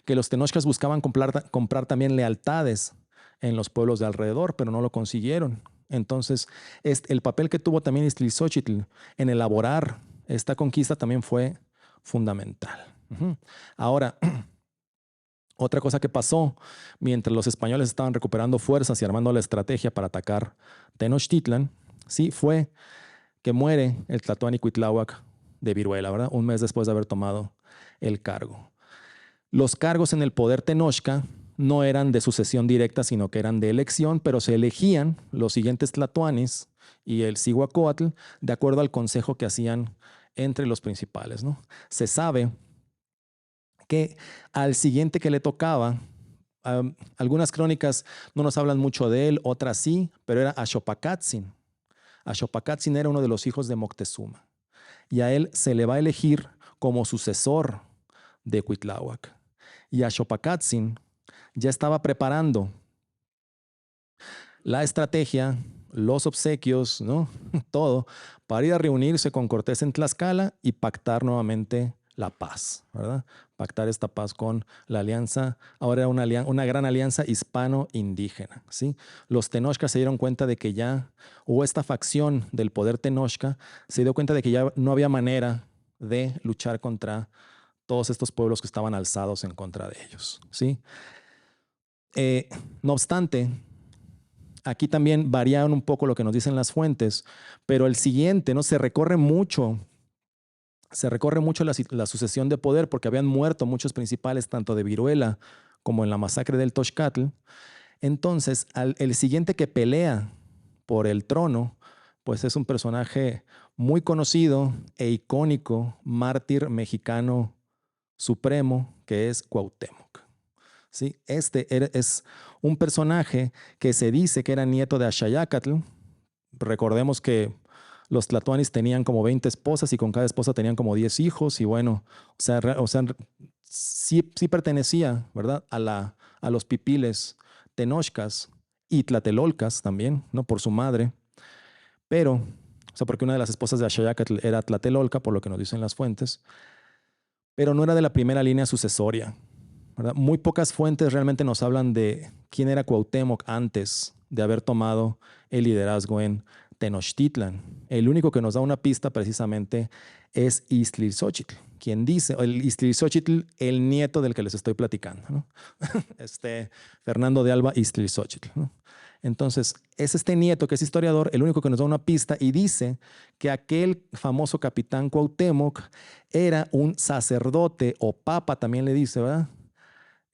que los tenochcas buscaban comprar también lealtades en los pueblos de alrededor, pero no lo consiguieron. Entonces, el papel que tuvo también Ixtlilxóchitl en elaborar esta conquista también fue fundamental. Ahora, otra cosa que pasó mientras los españoles estaban recuperando fuerzas y armando la estrategia para atacar Tenochtitlan, sí, fue que muere el Tlatoani Cuitláhuac de viruela, ¿verdad? Un mes después de haber tomado el cargo. Los cargos en el poder tenochca no eran de sucesión directa, sino que eran de elección, pero se elegían los siguientes tlatoanis y el Cihuacóatl de acuerdo al consejo que hacían entre los principales, ¿no? Se sabe que al siguiente que le tocaba Algunas crónicas no nos hablan mucho de él, otras sí, pero era Ashopacatzin. Ashopacatzin era uno de los hijos de Moctezuma. Y a él se le va a elegir como sucesor de Cuitláhuac. Y Ashopacatzin ya estaba preparando la estrategia, los obsequios, ¿no? Todo, para ir a reunirse con Cortés en Tlaxcala y pactar nuevamente la paz, ¿verdad? Pactar esta paz con la alianza, ahora era una gran alianza hispano-indígena, ¿sí? Los tenochcas se dieron cuenta de que ya hubo esta facción del poder tenochca, se dio cuenta de que ya no había manera de luchar contra todos estos pueblos que estaban alzados en contra de ellos, ¿sí? No obstante, aquí también varían un poco lo que nos dicen las fuentes, pero el siguiente, ¿no? Se recorre mucho la sucesión de poder porque habían muerto muchos principales tanto de viruela como en la masacre del Toxcatl. Entonces, el siguiente que pelea por el trono, pues es un personaje muy conocido e icónico, mártir mexicano supremo, que es Cuauhtémoc. ¿Sí? Este es un personaje que se dice que era nieto de Axayácatl. Recordemos que los tlatoanis tenían como 20 esposas y con cada esposa tenían como 10 hijos y bueno, sí pertenecía, ¿verdad? A los pipiles tenochcas y tlatelolcas también, ¿no? Por su madre. Pero, o sea, porque una de las esposas de Axayácatl era tlatelolca, por lo que nos dicen las fuentes, pero no era de la primera línea sucesoria, ¿verdad? Muy pocas fuentes realmente nos hablan de quién era Cuauhtémoc antes de haber tomado el liderazgo en Tenochtitlan. El único que nos da una pista precisamente es Iztlilxóchitl, quien dice, el Iztlilxóchitl, el nieto del que les estoy platicando, ¿no? Fernando de Alba Iztlilxóchitl, ¿no? Entonces, es este nieto que es historiador, el único que nos da una pista y dice que aquel famoso capitán Cuauhtémoc era un sacerdote o papa, también le dice, ¿verdad?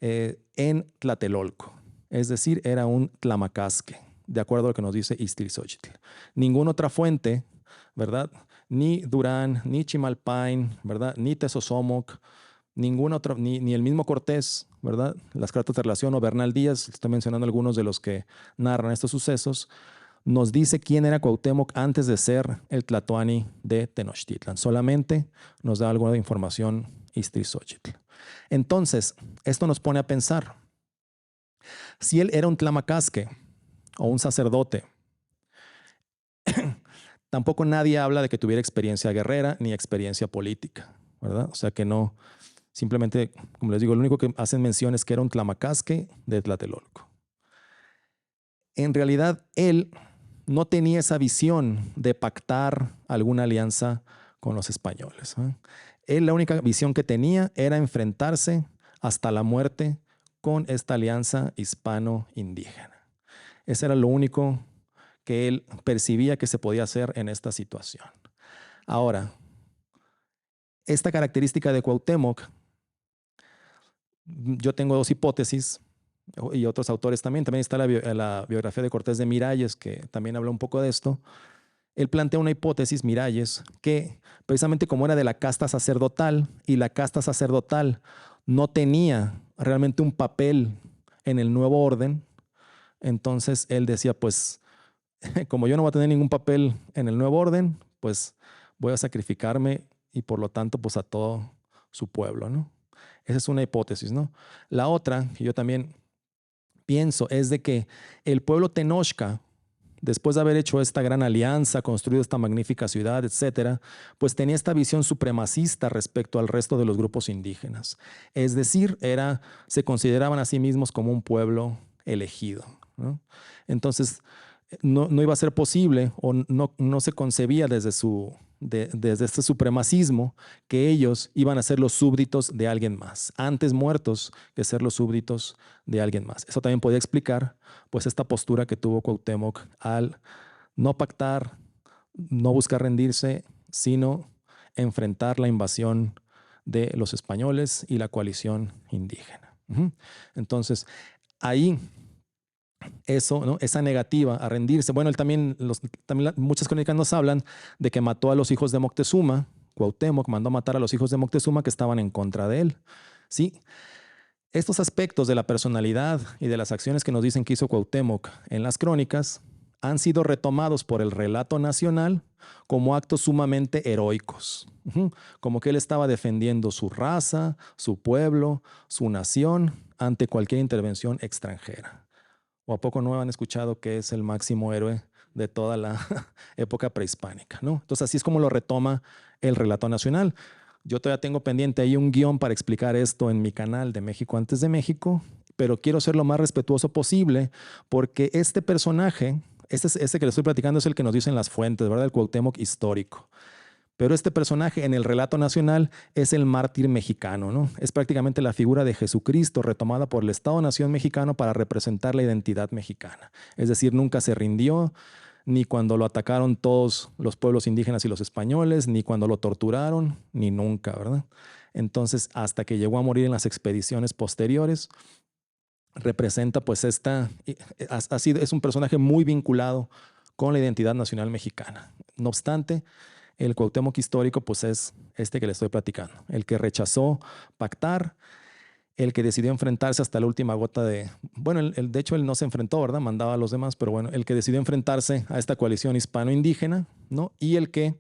En Tlatelolco, es decir, era un tlamacasque, de acuerdo a lo que nos dice Iztlilxóchitl. Ninguna otra fuente, ¿verdad? Ni Durán, ni Chimalpain, ¿verdad? Ni Tezosomoc, ninguna otra, ni el mismo Cortés, ¿verdad? Las cartas de relación o Bernal Díaz, estoy mencionando algunos de los que narran estos sucesos, nos dice quién era Cuauhtémoc antes de ser el tlatoani de Tenochtitlan. Solamente nos da alguna información Iztlilxóchitl. Entonces, esto nos pone a pensar, si él era un tlamacasque o un sacerdote, tampoco nadie habla de que tuviera experiencia guerrera ni experiencia política, ¿verdad? O sea que no, simplemente, como les digo, lo único que hacen mención es que era un tlamacasque de Tlatelolco. En realidad, él no tenía esa visión de pactar alguna alianza con los españoles, ¿eh? Él la única visión que tenía era enfrentarse hasta la muerte con esta alianza hispano-indígena. Ese era lo único que él percibía que se podía hacer en esta situación. Ahora, esta característica de Cuauhtémoc, yo tengo dos hipótesis y otros autores también. También está la biografía de Cortés de Miralles, que también habla un poco de esto. Él plantea una hipótesis, Miralles, que precisamente como era de la casta sacerdotal y la casta sacerdotal no tenía realmente un papel en el nuevo orden, entonces él decía, pues, como yo no voy a tener ningún papel en el nuevo orden, pues voy a sacrificarme y por lo tanto, pues a todo su pueblo, ¿no? Esa es una hipótesis, ¿no? La otra, que yo también pienso, es de que el pueblo tenochca, después de haber hecho esta gran alianza, construido esta magnífica ciudad, etcétera, pues tenía esta visión supremacista respecto al resto de los grupos indígenas. Es decir, se consideraban a sí mismos como un pueblo elegido, ¿no? Entonces, no iba a ser posible o no se concebía desde este supremacismo que ellos iban a ser los súbditos de alguien más, antes muertos que ser los súbditos de alguien más. Eso también podía explicar pues esta postura que tuvo Cuauhtémoc al no pactar, no buscar rendirse, sino enfrentar la invasión de los españoles y la coalición indígena. Entonces, ahí eso, ¿no? Esa negativa a rendirse. Bueno, él también muchas crónicas nos hablan de que mató a los hijos de Moctezuma. Cuauhtémoc mandó a matar a los hijos de Moctezuma que estaban en contra de él. ¿Sí? Estos aspectos de la personalidad y de las acciones que nos dicen que hizo Cuauhtémoc en las crónicas han sido retomados por el relato nacional como actos sumamente heroicos, como que él estaba defendiendo su raza, su pueblo, su nación ante cualquier intervención extranjera. ¿O a poco no han escuchado que es el máximo héroe de toda la época prehispánica, ¿no? Entonces así es como lo retoma el relato nacional. Yo todavía tengo pendiente ahí un guión para explicar esto en mi canal de México antes de México, pero quiero ser lo más respetuoso posible porque este personaje, este que le estoy platicando es el que nos dicen las fuentes, ¿verdad? El Cuauhtémoc histórico. Pero este personaje en el relato nacional es el mártir mexicano, ¿no? Es prácticamente la figura de Jesucristo retomada por el Estado-Nación mexicano para representar la identidad mexicana. Es decir, nunca se rindió, ni cuando lo atacaron todos los pueblos indígenas y los españoles, ni cuando lo torturaron, ni nunca, ¿verdad? Entonces, hasta que llegó a morir en las expediciones posteriores, representa pues es un personaje muy vinculado con la identidad nacional mexicana. No obstante, el Cuauhtémoc histórico pues es este que le estoy platicando, el que rechazó pactar, el que decidió enfrentarse hasta la última gota de... Bueno, de hecho él no se enfrentó, ¿verdad? Mandaba a los demás, pero bueno, el que decidió enfrentarse a esta coalición hispano-indígena, ¿no? Y el que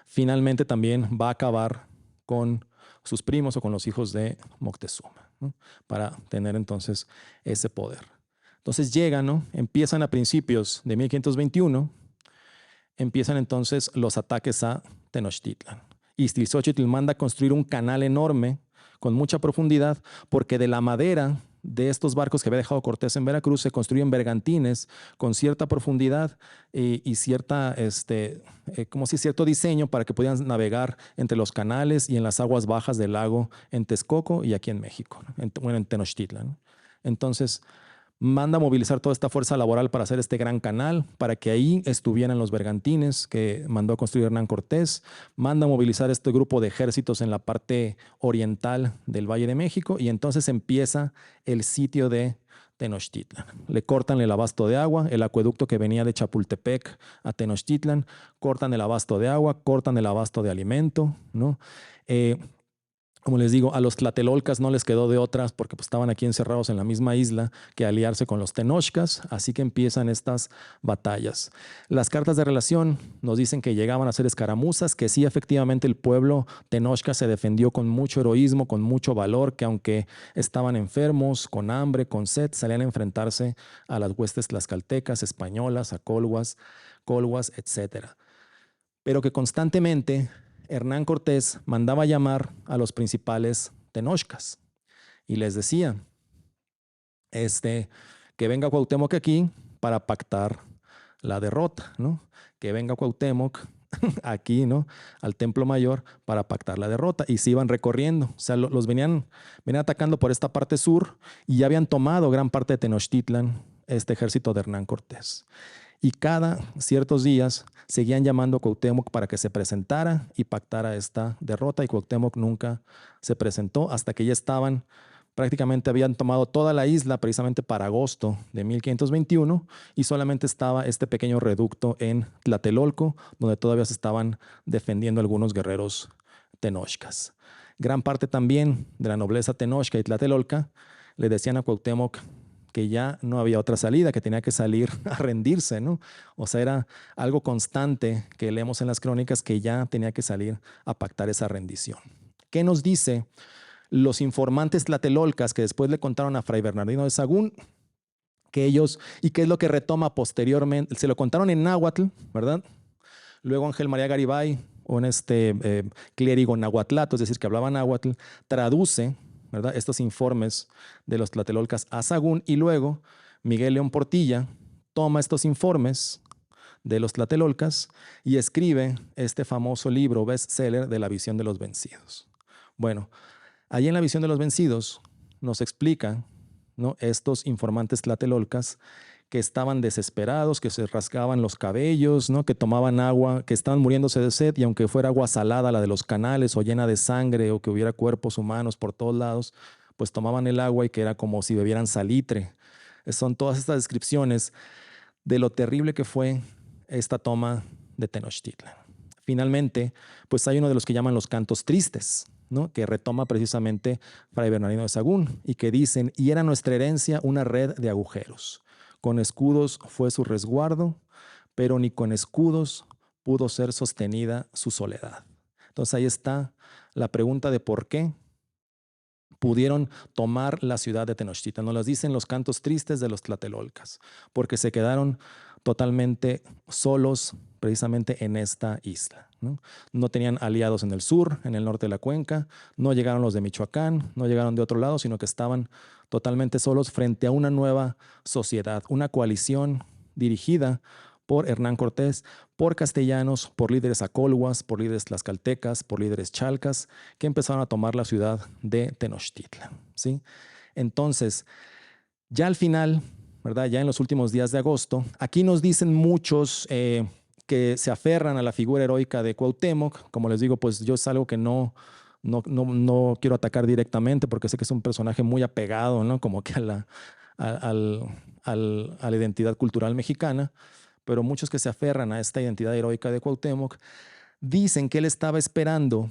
finalmente también va a acabar con sus primos o con los hijos de Moctezuma, ¿no? Para tener entonces ese poder. Entonces llegan, ¿no? Empiezan a principios de 1521, empiezan entonces los ataques a Tenochtitlan. Iztlizochitl manda a construir un canal enorme con mucha profundidad porque de la madera de estos barcos que había dejado Cortés en Veracruz se construyen bergantines con cierta profundidad y cierta, como si cierto diseño para que pudieran navegar entre los canales y en las aguas bajas del lago en Texcoco y aquí en México, ¿no? En Tenochtitlan, ¿no? Entonces manda a movilizar toda esta fuerza laboral para hacer este gran canal, para que ahí estuvieran los bergantines que mandó a construir Hernán Cortés. Manda a movilizar este grupo de ejércitos en la parte oriental del Valle de México y entonces empieza el sitio de Tenochtitlan. Le cortan el abasto de agua, el acueducto que venía de Chapultepec a Tenochtitlan, cortan el abasto de agua, cortan el abasto de alimento, ¿no? Como les digo, a los tlatelolcas no les quedó de otras porque pues, estaban aquí encerrados en la misma isla que aliarse con los tenochcas, así que empiezan estas batallas. Las cartas de relación nos dicen que llegaban a ser escaramuzas, que sí, efectivamente el pueblo tenochca se defendió con mucho heroísmo, con mucho valor, que aunque estaban enfermos, con hambre, con sed, salían a enfrentarse a las huestes tlaxcaltecas, españolas, a colhuas, etc. Pero que constantemente Hernán Cortés mandaba llamar a los principales tenochcas y les decía que venga Cuauhtémoc aquí para pactar la derrota, ¿no? Que venga Cuauhtémoc aquí, ¿no? Al Templo Mayor para pactar la derrota y se iban recorriendo, o sea, los venían atacando por esta parte sur y ya habían tomado gran parte de Tenochtitlan este ejército de Hernán Cortés. Y cada ciertos días seguían llamando a Cuauhtémoc para que se presentara y pactara esta derrota y Cuauhtémoc nunca se presentó hasta que ya estaban, prácticamente habían tomado toda la isla precisamente para agosto de 1521 y solamente estaba este pequeño reducto en Tlatelolco donde todavía se estaban defendiendo algunos guerreros tenochcas. Gran parte también de la nobleza tenochca y tlatelolca le decían a Cuauhtémoc que ya no había otra salida, que tenía que salir a rendirse, ¿no? O sea, era algo constante que leemos en las crónicas que ya tenía que salir a pactar esa rendición. ¿Qué nos dice los informantes tlatelolcas que después le contaron a Fray Bernardino de Sahagún? Que ellos, y qué es lo que retoma posteriormente, se lo contaron en náhuatl, ¿verdad? Luego Ángel María Garibay, un clérigo nahuatlato, es decir, que hablaba náhuatl, traduce, ¿verdad?, estos informes de los tlatelolcas a Sahagún y luego Miguel León Portilla toma estos informes de los tlatelolcas y escribe este famoso libro bestseller de La visión de los vencidos. Bueno, allí en La visión de los vencidos nos explica, ¿no?, estos informantes tlatelolcas que estaban desesperados, que se rasgaban los cabellos, ¿no?, que tomaban agua, que estaban muriéndose de sed y aunque fuera agua salada, la de los canales o llena de sangre o que hubiera cuerpos humanos por todos lados, pues tomaban el agua y que era como si bebieran salitre. Son todas estas descripciones de lo terrible que fue esta toma de Tenochtitlan. Finalmente, pues hay uno de los que llaman los cantos tristes, ¿no? Que retoma precisamente Fray Bernardino de Sahagún y que dicen, y era nuestra herencia una red de agujeros. Con escudos fue su resguardo, pero ni con escudos pudo ser sostenida su soledad. Entonces ahí está la pregunta de por qué pudieron tomar la ciudad de Tenochtitlan. Nos las dicen los cantos tristes de los tlatelolcas, porque se quedaron totalmente solos precisamente en esta isla, ¿no? No tenían aliados en el sur, en el norte de la cuenca, no llegaron los de Michoacán, no llegaron de otro lado, sino que estaban totalmente solos frente a una nueva sociedad, una coalición dirigida por Hernán Cortés, por castellanos, por líderes acolhuas, por líderes tlaxcaltecas, por líderes chalcas, que empezaron a tomar la ciudad de Tenochtitlan, ¿sí? Entonces, ya al final, ¿verdad? Ya en los últimos días de agosto, aquí nos dicen muchos que se aferran a la figura heroica de Cuauhtémoc. Como les digo, pues yo es algo que no quiero atacar directamente porque sé que es un personaje muy apegado, ¿no? Como que a la identidad cultural mexicana. Pero muchos que se aferran a esta identidad heroica de Cuauhtémoc dicen que él estaba esperando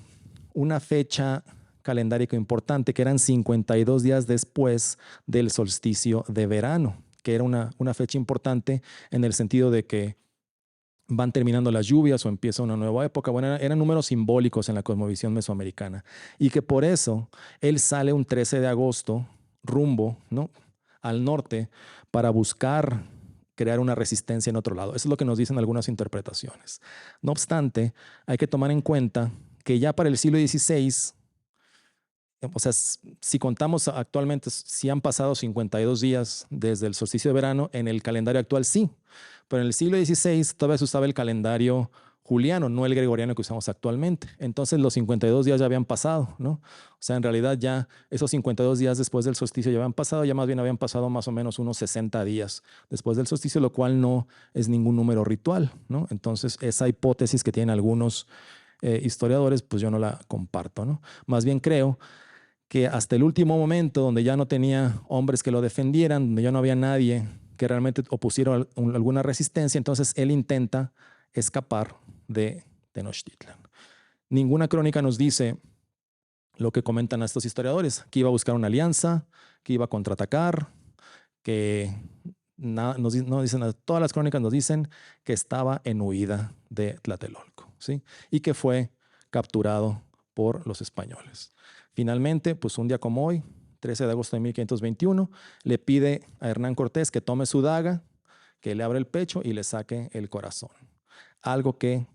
una fecha calendárica importante, que eran 52 días después del solsticio de verano, que era una fecha importante en el sentido de que van terminando las lluvias o empieza una nueva época. Bueno, eran números simbólicos en la cosmovisión mesoamericana y que por eso él sale un 13 de agosto rumbo, ¿no?, al norte para buscar crear una resistencia en otro lado. Eso es lo que nos dicen algunas interpretaciones. No obstante, hay que tomar en cuenta que ya para el siglo XVI, o sea, si contamos actualmente, si han pasado 52 días desde el solsticio de verano, en el calendario actual sí, pero en el siglo XVI todavía se usaba el calendario juliano, no el gregoriano que usamos actualmente. Entonces los 52 días ya habían pasado, ¿no? O sea, en realidad ya esos 52 días después del solsticio ya habían pasado, ya más bien habían pasado más o menos unos 60 días después del solsticio, lo cual no es ningún número ritual, ¿no? Entonces esa hipótesis que tienen algunos historiadores, pues yo no la comparto, ¿no? Más bien creo que hasta el último momento, donde ya no tenía hombres que lo defendieran, donde ya no había nadie que realmente opusiera alguna resistencia, entonces él intenta escapar de Tenochtitlan. Ninguna crónica nos dice lo que comentan a estos historiadores, que iba a buscar una alianza, que iba a contraatacar, que no dicen, todas las crónicas nos dicen que estaba en huida de Tlatelolco, ¿sí? Y que fue capturado por los españoles. Finalmente, pues un día como hoy, 13 de agosto de 1521, le pide a Hernán Cortés que tome su daga, que le abra el pecho y le saque el corazón. Algo que,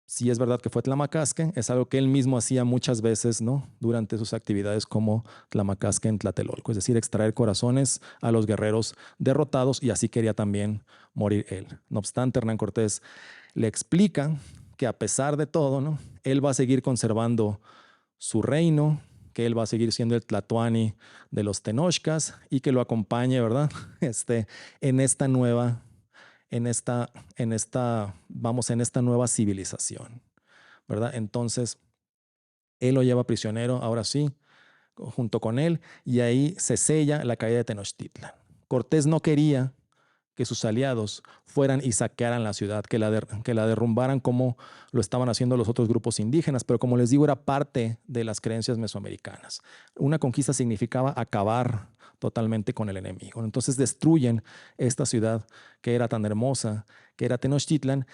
si es verdad que fue Tlamatcasque, es algo que él mismo hacía muchas veces, ¿no?, durante sus actividades como Tlamatcasque en Tlatelolco, es decir, extraer corazones a los guerreros derrotados, y así quería también morir él. No obstante, Hernán Cortés le explica que a pesar de todo, ¿no?, él va a seguir conservando su reino, que él va a seguir siendo el Tlatoani de los Tenochcas y que lo acompañe, ¿verdad?, en esta nueva nueva civilización, ¿verdad? Entonces, él lo lleva prisionero, ahora sí, junto con él, y ahí se sella la caída de Tenochtitlan. Cortés no quería que sus aliados fueran y saquearan la ciudad, que la derrumbaran como lo estaban haciendo los otros grupos indígenas, pero como les digo, era parte de las creencias mesoamericanas. Una conquista significaba acabar totalmente con el enemigo. Entonces destruyen esta ciudad que era tan hermosa, que era Tenochtitlan,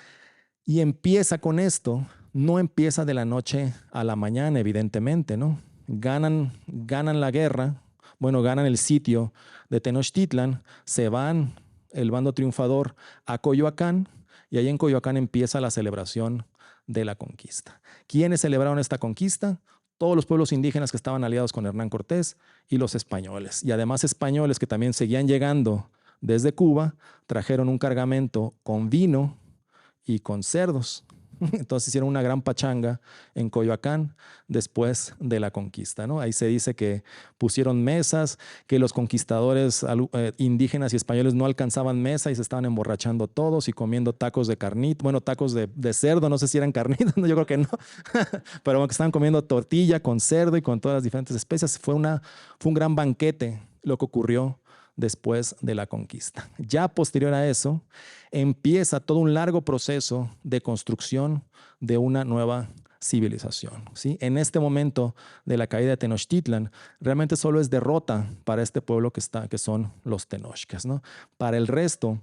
y empieza con esto. No empieza de la noche a la mañana, evidentemente, ¿no? Ganan la guerra, bueno, ganan el sitio de Tenochtitlan, se van el bando triunfador a Coyoacán, y ahí en Coyoacán empieza la celebración de la conquista. ¿Quiénes celebraron esta conquista? Todos los pueblos indígenas que estaban aliados con Hernán Cortés y los españoles. Y además españoles que también seguían llegando desde Cuba, trajeron un cargamento con vino y con cerdos. Entonces hicieron una gran pachanga en Coyoacán después de la conquista, ¿no? Ahí se dice que pusieron mesas, que los conquistadores indígenas y españoles no alcanzaban mesa y se estaban emborrachando todos y comiendo tacos de carnita, bueno, tacos de cerdo, no sé si eran carnitas, no, yo creo que no, pero que estaban comiendo tortilla con cerdo y con todas las diferentes especias. Fue un gran banquete lo que ocurrió después de la conquista. Ya posterior a eso, empieza todo un largo proceso de construcción de una nueva civilización, ¿sí? En este momento de la caída de Tenochtitlan, realmente solo es derrota para este pueblo que son los tenochcas, ¿no? Para el resto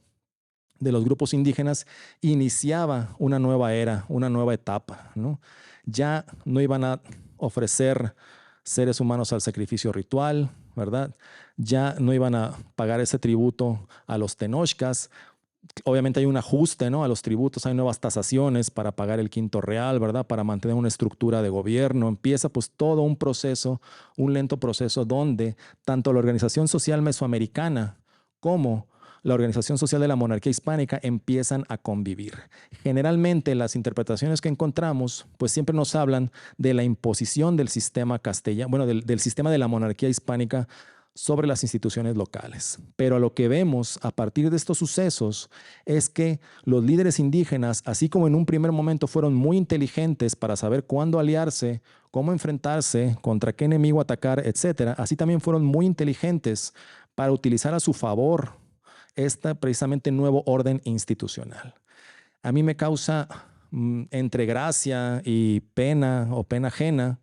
de los grupos indígenas iniciaba una nueva era, una nueva etapa, ¿no? Ya no iban a ofrecer seres humanos al sacrificio ritual, ¿verdad? Ya no iban a pagar ese tributo a los tenochcas. Obviamente hay un ajuste, ¿no?, a los tributos, hay nuevas tasaciones para pagar el quinto real, ¿verdad?, para mantener una estructura de gobierno. Empieza pues todo un proceso, un lento proceso donde tanto la Organización Social Mesoamericana como la Organización Social de la Monarquía Hispánica empiezan a convivir. Generalmente las interpretaciones que encontramos pues siempre nos hablan de la imposición del sistema castellano, bueno, del sistema de la monarquía hispánica sobre las instituciones locales. Pero a lo que vemos a partir de estos sucesos es que los líderes indígenas, así como en un primer momento fueron muy inteligentes para saber cuándo aliarse, cómo enfrentarse, contra qué enemigo atacar, etcétera, así también fueron muy inteligentes para utilizar a su favor este precisamente nuevo orden institucional. A mí me causa entre gracia y pena o pena ajena,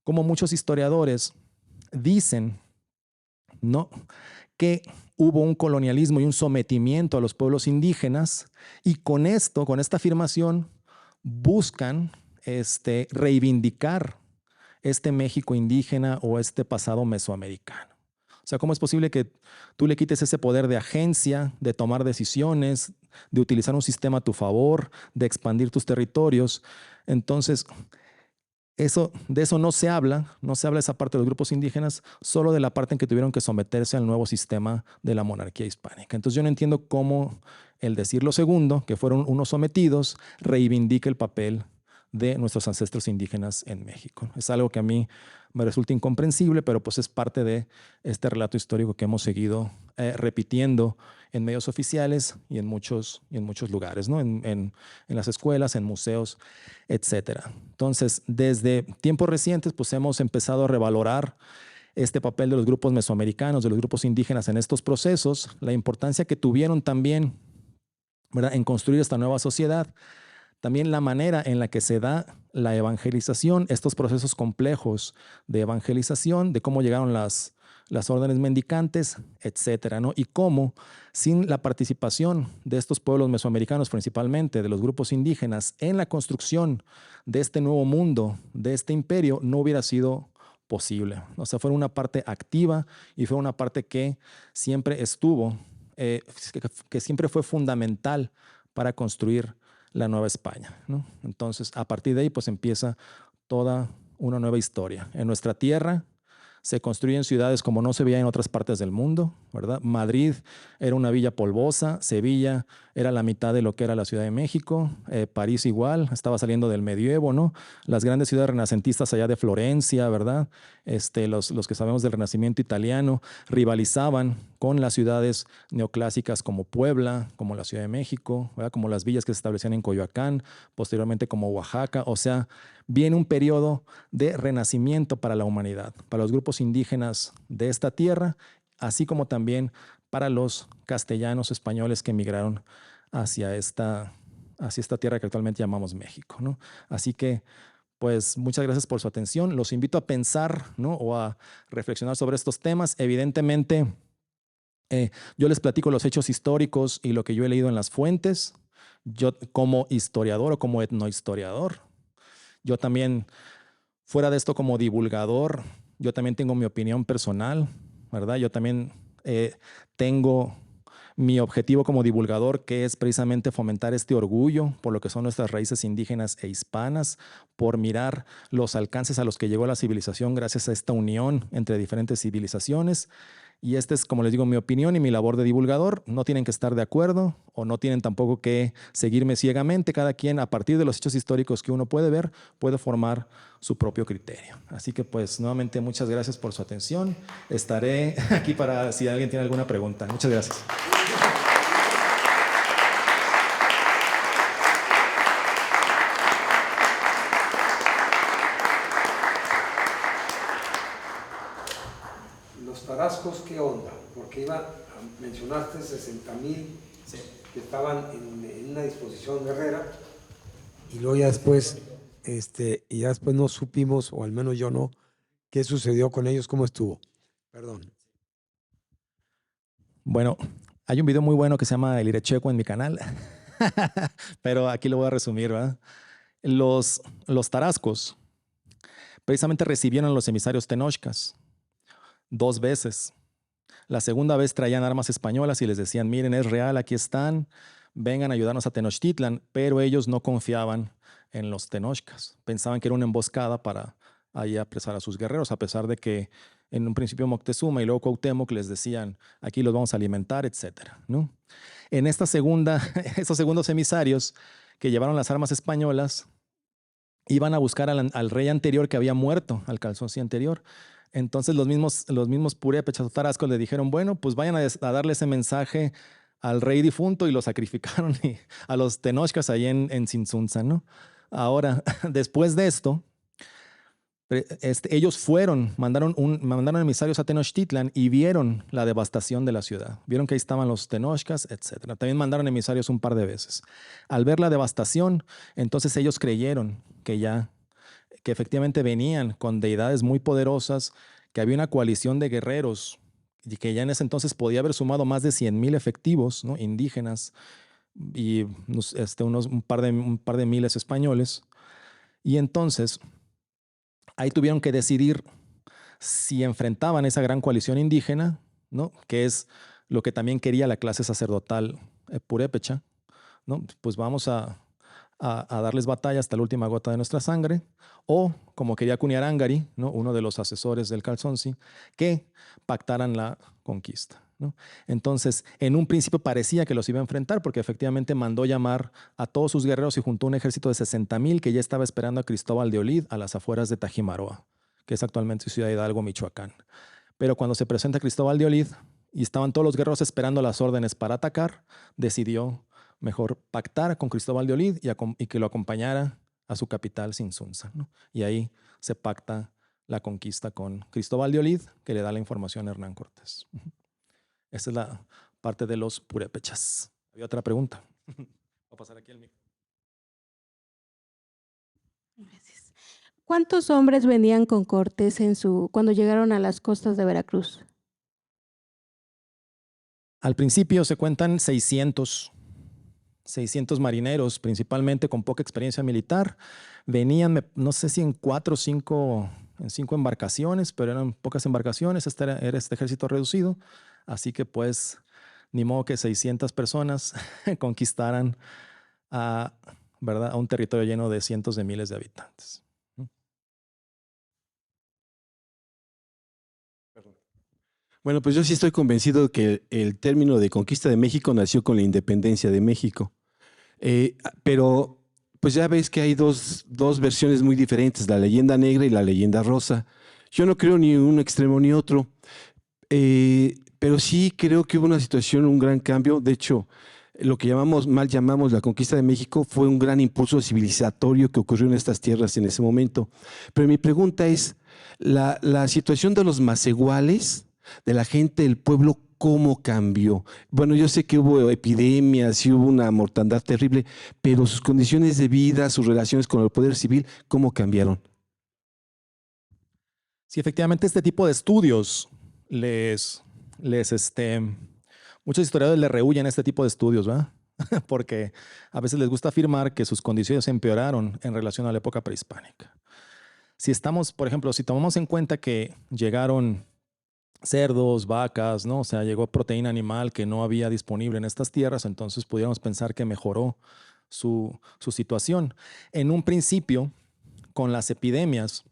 como muchos historiadores dicen, ¿no?, que hubo un colonialismo y un sometimiento a los pueblos indígenas, y con esto, con esta afirmación, buscan reivindicar este México indígena o este pasado mesoamericano. O sea, ¿cómo es posible que tú le quites ese poder de agencia, de tomar decisiones, de utilizar un sistema a tu favor, de expandir tus territorios? Entonces, de eso no se habla esa parte de los grupos indígenas, solo de la parte en que tuvieron que someterse al nuevo sistema de la monarquía hispánica. Entonces yo no entiendo cómo el decir lo segundo, que fueron unos sometidos, reivindica el papel de nuestros ancestros indígenas en México. Es algo que a mí me resulta incomprensible, pero pues es parte de este relato histórico que hemos seguido repitiendo en medios oficiales y en muchos lugares, ¿no? En las escuelas, en museos, etcétera. Entonces, desde tiempos recientes, pues hemos empezado a revalorar este papel de los grupos mesoamericanos, de los grupos indígenas en estos procesos, la importancia que tuvieron también, ¿verdad?, en construir esta nueva sociedad. También la manera en la que se da la evangelización, estos procesos complejos de evangelización, de cómo llegaron las órdenes mendicantes, etcétera, ¿no? Y cómo, sin la participación de estos pueblos mesoamericanos, principalmente de los grupos indígenas, en la construcción de este nuevo mundo, de este imperio, no hubiera sido posible. O sea, fue una parte activa y fue una parte que siempre estuvo, que siempre fue fundamental para construir la Nueva España, ¿no? Entonces, a partir de ahí, pues empieza toda una nueva historia. En nuestra tierra se construyen ciudades como no se veía en otras partes del mundo, ¿verdad? Madrid era una villa polvosa, Sevilla era la mitad de lo que era la Ciudad de México, París igual, estaba saliendo del medievo, ¿no? Las grandes ciudades renacentistas allá de Florencia, ¿verdad? Los que sabemos del Renacimiento italiano rivalizaban con las ciudades neoclásicas como Puebla, como la Ciudad de México, ¿verdad?, como las villas que se establecían en Coyoacán, posteriormente como Oaxaca. O sea, viene un periodo de renacimiento para la humanidad, para los grupos indígenas de esta tierra, así como también para los castellanos españoles que emigraron hacia esta tierra que actualmente llamamos México, ¿no? Así que, pues, muchas gracias por su atención. Los invito a pensar, ¿no?, o a reflexionar sobre estos temas. Evidentemente, yo les platico los hechos históricos y lo que yo he leído en las fuentes. Yo como historiador o como etnohistoriador, yo también, fuera de esto como divulgador, yo también tengo mi opinión personal, ¿verdad? Yo también tengo mi objetivo como divulgador, que es precisamente fomentar este orgullo por lo que son nuestras raíces indígenas e hispanas, por mirar los alcances a los que llegó la civilización gracias a esta unión entre diferentes civilizaciones. Y esta es, como les digo, mi opinión y mi labor de divulgador. No tienen que estar de acuerdo o no tienen tampoco que seguirme ciegamente. Cada quien, a partir de los hechos históricos que uno puede ver, puede formar su propio criterio. Así que, pues, nuevamente, muchas gracias por su atención. Estaré aquí para si alguien tiene alguna pregunta. Muchas gracias. Tarascos, ¿qué onda? Porque mencionaste 60,000 que estaban en una disposición guerrera y luego ya después y ya después no supimos, o al menos yo no, qué sucedió con ellos, cómo estuvo. Perdón. Bueno, hay un video muy bueno que se llama El Irecheco en mi canal, pero aquí lo voy a resumir, ¿verdad? Los tarascos precisamente recibieron a los emisarios tenochcas 2 veces. La segunda vez traían armas españolas y les decían, miren, es real, aquí están, vengan a ayudarnos a Tenochtitlan, pero ellos no confiaban en los tenochcas. Pensaban que era una emboscada para ahí apresar a sus guerreros, a pesar de que en un principio Moctezuma y luego Cuauhtémoc les decían, aquí los vamos a alimentar, etcétera, ¿no? En esta segunda, esos segundos emisarios que llevaron las armas españolas iban a buscar al rey anterior que había muerto, al Calzonsi anterior. Entonces los mismos purépechas o tarascos le dijeron, bueno, pues vayan a darle ese mensaje al rey difunto y lo sacrificaron a los tenochcas ahí en Tzintzuntzan, ¿no? Ahora, después de esto, ellos mandaron emisarios a Tenochtitlan y vieron la devastación de la ciudad. Vieron que ahí estaban los tenochcas, etc. También mandaron emisarios un par de veces. Al ver la devastación, entonces ellos creyeron que efectivamente venían con deidades muy poderosas, que había una coalición de guerreros y que ya en ese entonces podía haber sumado más de 100,000 efectivos, ¿no?, indígenas y un par de miles españoles. Y entonces ahí tuvieron que decidir si enfrentaban esa gran coalición indígena, ¿no?, que es lo que también quería la clase sacerdotal purépecha, ¿no? Pues vamos a darles batalla hasta la última gota de nuestra sangre, o como quería Cuniarangari, ¿no?, uno de los asesores del Calzonsi, que pactaran la conquista, ¿no? Entonces, en un principio parecía que los iba a enfrentar porque efectivamente mandó llamar a todos sus guerreros y juntó un ejército de 60,000 que ya estaba esperando a Cristóbal de Olid a las afueras de Tajimaroa, que es actualmente Ciudad Hidalgo, Michoacán. Pero cuando se presenta Cristóbal de Olid y estaban todos los guerreros esperando las órdenes para atacar, decidió mejor pactar con Cristóbal de Olid y que lo acompañara a su capital, Tzintzuntzan, ¿no? Y ahí se pacta la conquista con Cristóbal de Olid, que le da la información a Hernán Cortés. Esa es la parte de los purépechas. ¿Había otra pregunta? Voy a pasar aquí el micro. Gracias. ¿Cuántos hombres venían con Cortés cuando llegaron a las costas de Veracruz? Al principio se cuentan 600 marineros, principalmente con poca experiencia militar. Venían, no sé si en 4 o 5 embarcaciones, pero eran pocas embarcaciones. Era este ejército reducido. Así que pues, ni modo que 600 personas conquistaran ¿verdad?, a un territorio lleno de cientos de miles de habitantes. Bueno, pues yo sí estoy convencido que el término de conquista de México nació con la independencia de México. Pero pues ya ves que hay dos versiones muy diferentes, la leyenda negra y la leyenda rosa. Yo no creo ni un extremo ni otro, pero sí creo que hubo una situación, un gran cambio. De hecho, lo que mal llamamos la conquista de México fue un gran impulso civilizatorio que ocurrió en estas tierras en ese momento. Pero mi pregunta es, la situación de los macehuales, de la gente del pueblo, ¿cómo cambió? Bueno, yo sé que hubo epidemias y hubo una mortandad terrible, pero sus condiciones de vida, sus relaciones con el poder civil, ¿cómo cambiaron? Sí, efectivamente, este tipo de estudios muchos historiadores le rehuyen este tipo de estudios, ¿verdad? Porque a veces les gusta afirmar que sus condiciones empeoraron en relación a la época prehispánica. Por ejemplo, si tomamos en cuenta que llegaron cerdos, vacas, ¿no? O sea, llegó proteína animal que no había disponible en estas tierras, entonces pudiéramos pensar que mejoró su situación. En un principio, con las epidemias,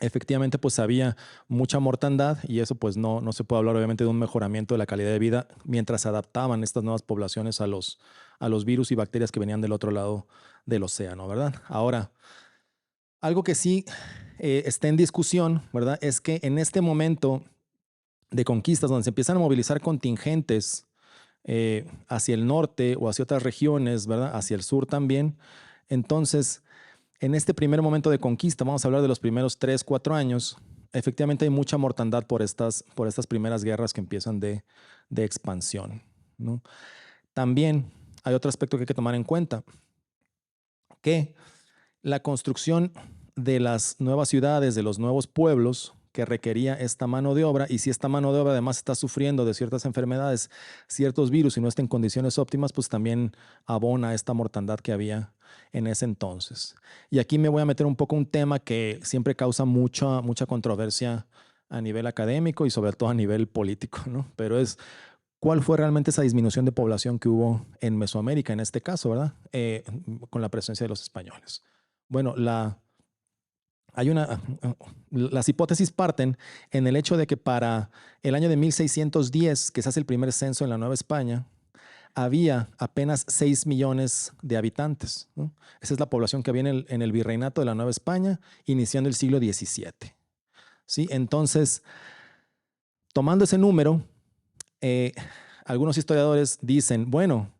efectivamente pues había mucha mortandad y eso pues no se puede hablar obviamente de un mejoramiento de la calidad de vida mientras se adaptaban estas nuevas poblaciones a los virus y bacterias que venían del otro lado del océano, ¿verdad? Ahora, algo que sí está en discusión, ¿verdad?, es que en este momento de conquistas donde se empiezan a movilizar contingentes hacia el norte o hacia otras regiones, ¿verdad?, hacia el sur también. Entonces, en este primer momento de conquista, vamos a hablar de los primeros 3, 4 años, efectivamente hay mucha mortandad por estas primeras guerras que empiezan de expansión, ¿no? También hay otro aspecto que hay que tomar en cuenta, que la construcción de las nuevas ciudades, de los nuevos pueblos que requería esta mano de obra, y si esta mano de obra además está sufriendo de ciertas enfermedades, ciertos virus y no está en condiciones óptimas, pues también abona esta mortandad que había en ese entonces. Y aquí me voy a meter un poco un tema que siempre causa mucha controversia a nivel académico y sobre todo a nivel político, ¿no? Pero es, ¿cuál fue realmente esa disminución de población que hubo en Mesoamérica, en este caso, ¿verdad? Con la presencia de los españoles. Bueno, las hipótesis parten en el hecho de que para el año de 1610, que se hace el primer censo en la Nueva España, había apenas 6 millones de habitantes, ¿no? Esa es la población que había en el virreinato de la Nueva España, iniciando el siglo XVII. ¿Sí? Entonces, tomando ese número, algunos historiadores dicen, bueno,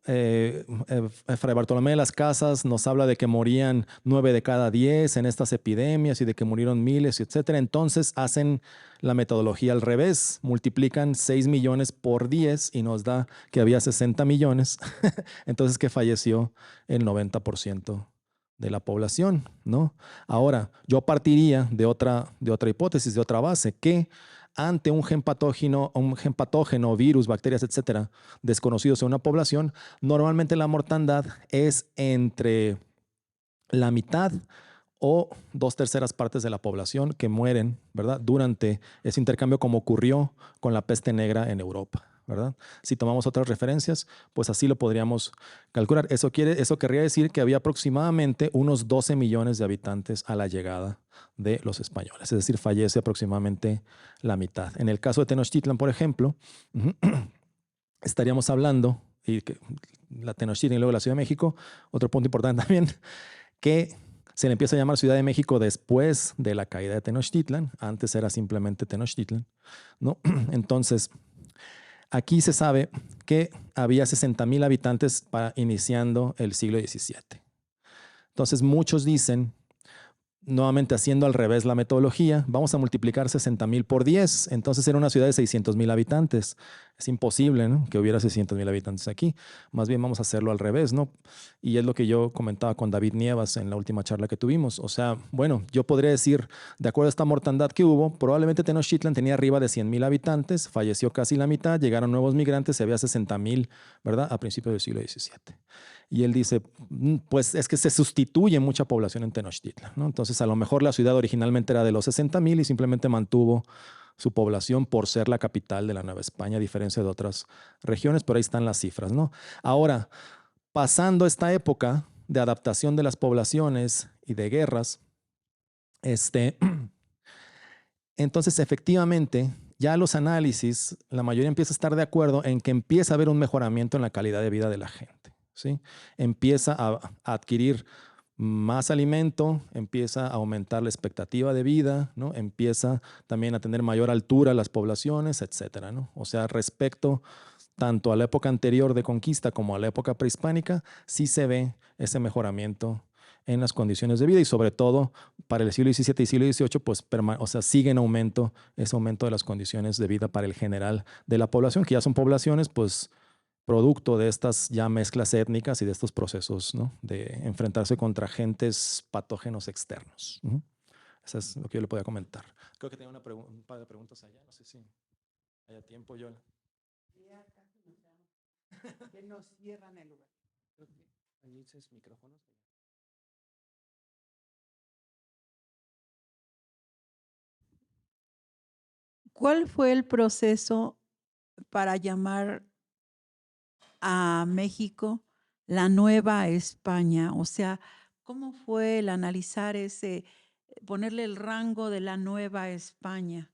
Fray Bartolomé de las Casas nos habla de que morían 9 de cada 10 en estas epidemias y de que murieron miles, etcétera. Entonces hacen la metodología al revés, multiplican 6 millones por 10 y nos da que había 60 millones. Entonces que falleció el 90% de la población, ¿no? Ahora, yo partiría de otra hipótesis, de otra base, que ante un gen patógeno, virus, bacterias, etcétera, desconocidos en una población, normalmente la mortandad es entre la mitad o 2/3 partes de la población que mueren, ¿verdad? Durante ese intercambio, como ocurrió con la peste negra en Europa, ¿verdad? Si tomamos otras referencias, pues así lo podríamos calcular. Eso querría decir que había aproximadamente unos 12 millones de habitantes a la llegada de los españoles, es decir, fallece aproximadamente la mitad. En el caso de Tenochtitlan, por ejemplo, estaríamos hablando, y que la Tenochtitlan y luego la Ciudad de México, otro punto importante también, que se le empieza a llamar Ciudad de México después de la caída de Tenochtitlan. Antes era simplemente Tenochtitlan, ¿no? Entonces, aquí se sabe que había 60,000 habitantes iniciando el siglo XVII. Entonces, muchos dicen, nuevamente haciendo al revés la metodología, vamos a multiplicar 60,000 por 10. Entonces era una ciudad de 600,000 habitantes. Es imposible, ¿no?, que hubiera 600,000 habitantes aquí. Más bien vamos a hacerlo al revés, ¿no? Y es lo que yo comentaba con David Nievas en la última charla que tuvimos. O sea, bueno, yo podría decir, de acuerdo a esta mortandad que hubo, probablemente Tenochtitlan tenía arriba de 100,000 habitantes, falleció casi la mitad, llegaron nuevos migrantes y había 60,000, ¿verdad?, a principios del siglo XVII. Y él dice, pues es que se sustituye mucha población en Tenochtitlan, ¿no? Entonces, a lo mejor la ciudad originalmente era de los 60,000 y simplemente mantuvo su población por ser la capital de la Nueva España, a diferencia de otras regiones, pero ahí están las cifras, ¿no? Ahora, pasando esta época de adaptación de las poblaciones y de guerras, entonces efectivamente ya los análisis, la mayoría empieza a estar de acuerdo en que empieza a haber un mejoramiento en la calidad de vida de la gente, ¿sí? Empieza a adquirir más alimento, empieza a aumentar la expectativa de vida, ¿no? Empieza también a tener mayor altura las poblaciones, etcétera, ¿no? O sea, respecto tanto a la época anterior de conquista como a la época prehispánica, sí se ve ese mejoramiento en las condiciones de vida y sobre todo para el siglo XVII y siglo XVIII, pues sigue en aumento ese aumento de las condiciones de vida para el general de la población, que ya son poblaciones pues producto de estas ya mezclas étnicas y de estos procesos, ¿no?, de enfrentarse contra agentes patógenos externos. Eso es lo que yo le podía comentar. Creo que tenía un par de preguntas allá, no sé si haya tiempo, yo. Que nos cierran el lugar. Ahí dices micrófonos. ¿Cuál fue el proceso para llamar a México la Nueva España? O sea, ¿cómo fue el analizar ponerle el rango de la Nueva España?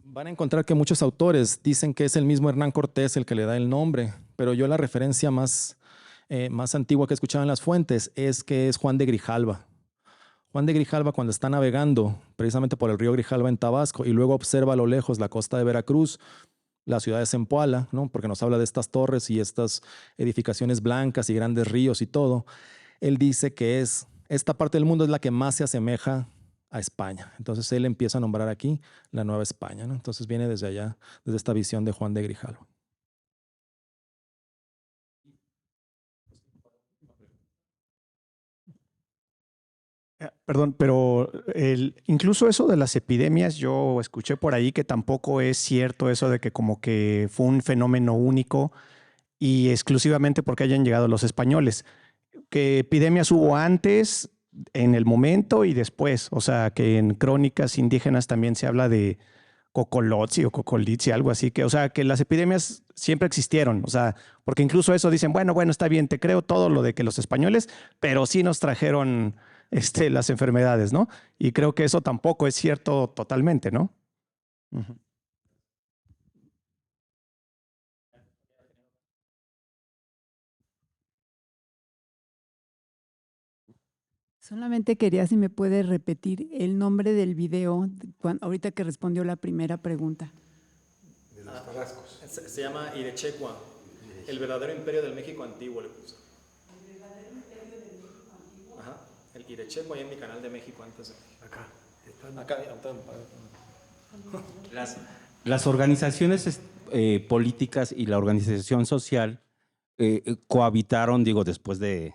Van a encontrar que muchos autores dicen que es el mismo Hernán Cortés el que le da el nombre, pero yo la referencia más antigua que he escuchado en las fuentes es que es Juan de Grijalva. Juan de Grijalva, cuando está navegando precisamente por el río Grijalva en Tabasco y luego observa a lo lejos la costa de Veracruz, la ciudad de Zempoala, ¿no?, porque nos habla de estas torres y estas edificaciones blancas y grandes ríos y todo, él dice que esta parte del mundo es la que más se asemeja a España. Entonces él empieza a nombrar aquí la Nueva España, ¿no? Entonces viene desde allá, desde esta visión de Juan de Grijalva. Perdón, pero incluso eso de las epidemias, yo escuché por ahí que tampoco es cierto eso de que como que fue un fenómeno único y exclusivamente porque hayan llegado los españoles. Que epidemias hubo antes, en el momento y después. O sea, que en crónicas indígenas también se habla de Cocolotzi o Cocolitzi, algo así. Que, o sea, que las epidemias siempre existieron. O sea, porque incluso eso dicen, bueno, está bien, te creo todo lo de que los españoles, pero sí nos trajeron las enfermedades, ¿no? Y creo que eso tampoco es cierto totalmente, ¿no? Ujú. Solamente quería si me puede repetir el nombre del video ahorita que respondió la primera pregunta. De los tarascos. Se llama Irechecua, el verdadero imperio del México antiguo, le puse. ¿El verdadero imperio del México antiguo? Ajá, el Irechecua, ahí en mi canal de México antes de... Acá. Acá. Las organizaciones políticas y la organización social cohabitaron, digo, después de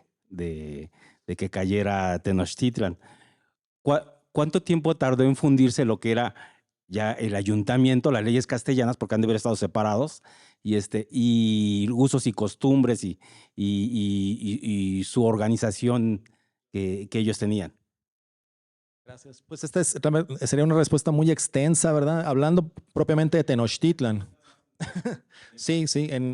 que cayera Tenochtitlan. ¿Cuánto tiempo tardó en fundirse lo que era ya el ayuntamiento, las leyes castellanas, porque han de haber estado separados, y usos y costumbres y su organización que ellos tenían? Gracias. Pues esta sería una respuesta muy extensa, ¿verdad? Hablando propiamente de Tenochtitlan. Sí,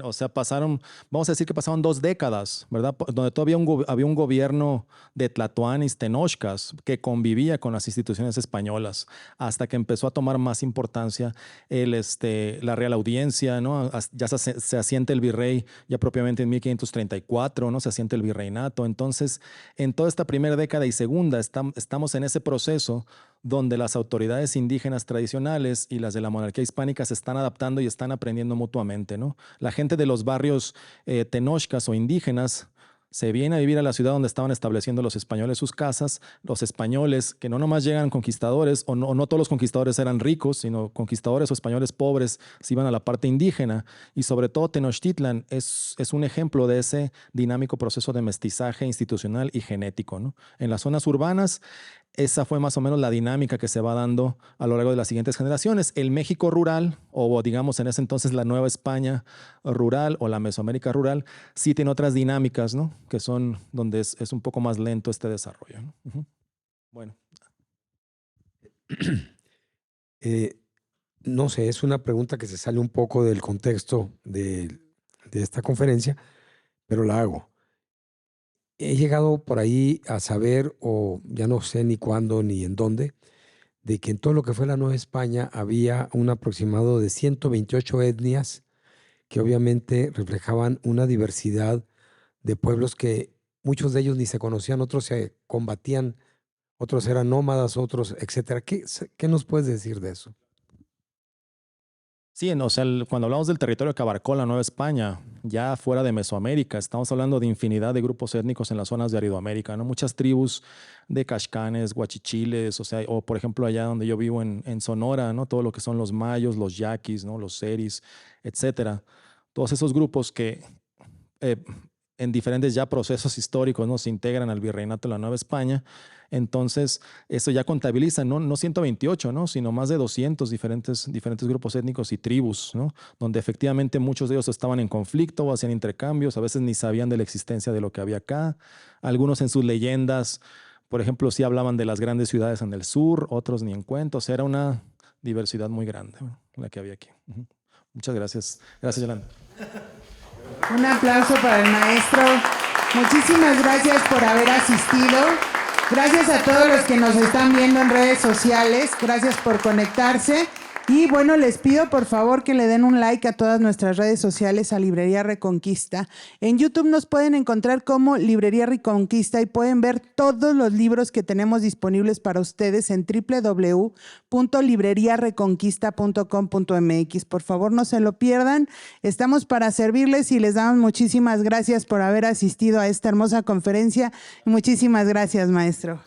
o sea, vamos a decir que pasaron 2 décadas, ¿verdad? Donde todavía había un gobierno de tlatoanis, tenochcas, que convivía con las instituciones españolas, hasta que empezó a tomar más importancia la Real Audiencia, ¿no? Ya se asienta el virrey, ya propiamente en 1534, ¿no? Se asienta el virreinato. Entonces, en toda esta primera década y segunda, estamos en ese proceso donde las autoridades indígenas tradicionales y las de la monarquía hispánica se están adaptando y están aprendiendo mutuamente, ¿no? La gente de los barrios tenochcas o indígenas se viene a vivir a la ciudad donde estaban estableciendo los españoles sus casas. Los españoles, que no nomás llegan conquistadores, o no todos los conquistadores eran ricos, sino conquistadores o españoles pobres se iban a la parte indígena. Y sobre todo Tenochtitlan es un ejemplo de ese dinámico proceso de mestizaje institucional y genético, ¿no? En las zonas urbanas, esa fue más o menos la dinámica que se va dando a lo largo de las siguientes generaciones. El México rural, o digamos en ese entonces la Nueva España rural o la Mesoamérica rural, sí tiene otras dinámicas, ¿no? Que son donde es un poco más lento este desarrollo, ¿no? Uh-huh. Bueno. No sé, es una pregunta que se sale un poco del contexto de esta conferencia, pero la hago. He llegado por ahí a saber, o ya no sé ni cuándo ni en dónde, de que en todo lo que fue la Nueva España había un aproximado de 128 etnias que obviamente reflejaban una diversidad de pueblos que muchos de ellos ni se conocían, otros se combatían, otros eran nómadas, otros, etcétera. ¿Qué nos puedes decir de eso? Sí, o sea, cuando hablamos del territorio que abarcó la Nueva España, ya fuera de Mesoamérica, estamos hablando de infinidad de grupos étnicos en las zonas de Aridoamérica, ¿no? Muchas tribus de Caxcanes, Guachichiles, o sea, o por ejemplo allá donde yo vivo en Sonora, ¿no? Todo lo que son los mayos, los yaquis, ¿no? Los seris, etcétera. Todos esos grupos que en diferentes ya procesos históricos, ¿no? Se integran al virreinato de la Nueva España. Entonces, eso ya contabiliza, no 128, ¿no? Sino más de 200 diferentes grupos étnicos y tribus, ¿no? Donde efectivamente muchos de ellos estaban en conflicto o hacían intercambios, a veces ni sabían de la existencia de lo que había acá. Algunos en sus leyendas, por ejemplo, sí hablaban de las grandes ciudades en el sur, otros ni en cuenta. O sea, era una diversidad muy grande, ¿no? La que había aquí. Uh-huh. Muchas gracias. Gracias, Yolanda. Un aplauso para el maestro. Muchísimas gracias por haber asistido. Gracias a todos los que nos están viendo en redes sociales. Gracias por conectarse. Y bueno, les pido por favor que le den un like a todas nuestras redes sociales a Librería Reconquista. En YouTube nos pueden encontrar como Librería Reconquista y pueden ver todos los libros que tenemos disponibles para ustedes en www.libreriareconquista.com.mx. Por favor, no se lo pierdan. Estamos para servirles y les damos muchísimas gracias por haber asistido a esta hermosa conferencia. Muchísimas gracias, maestro.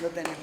Lo tenemos.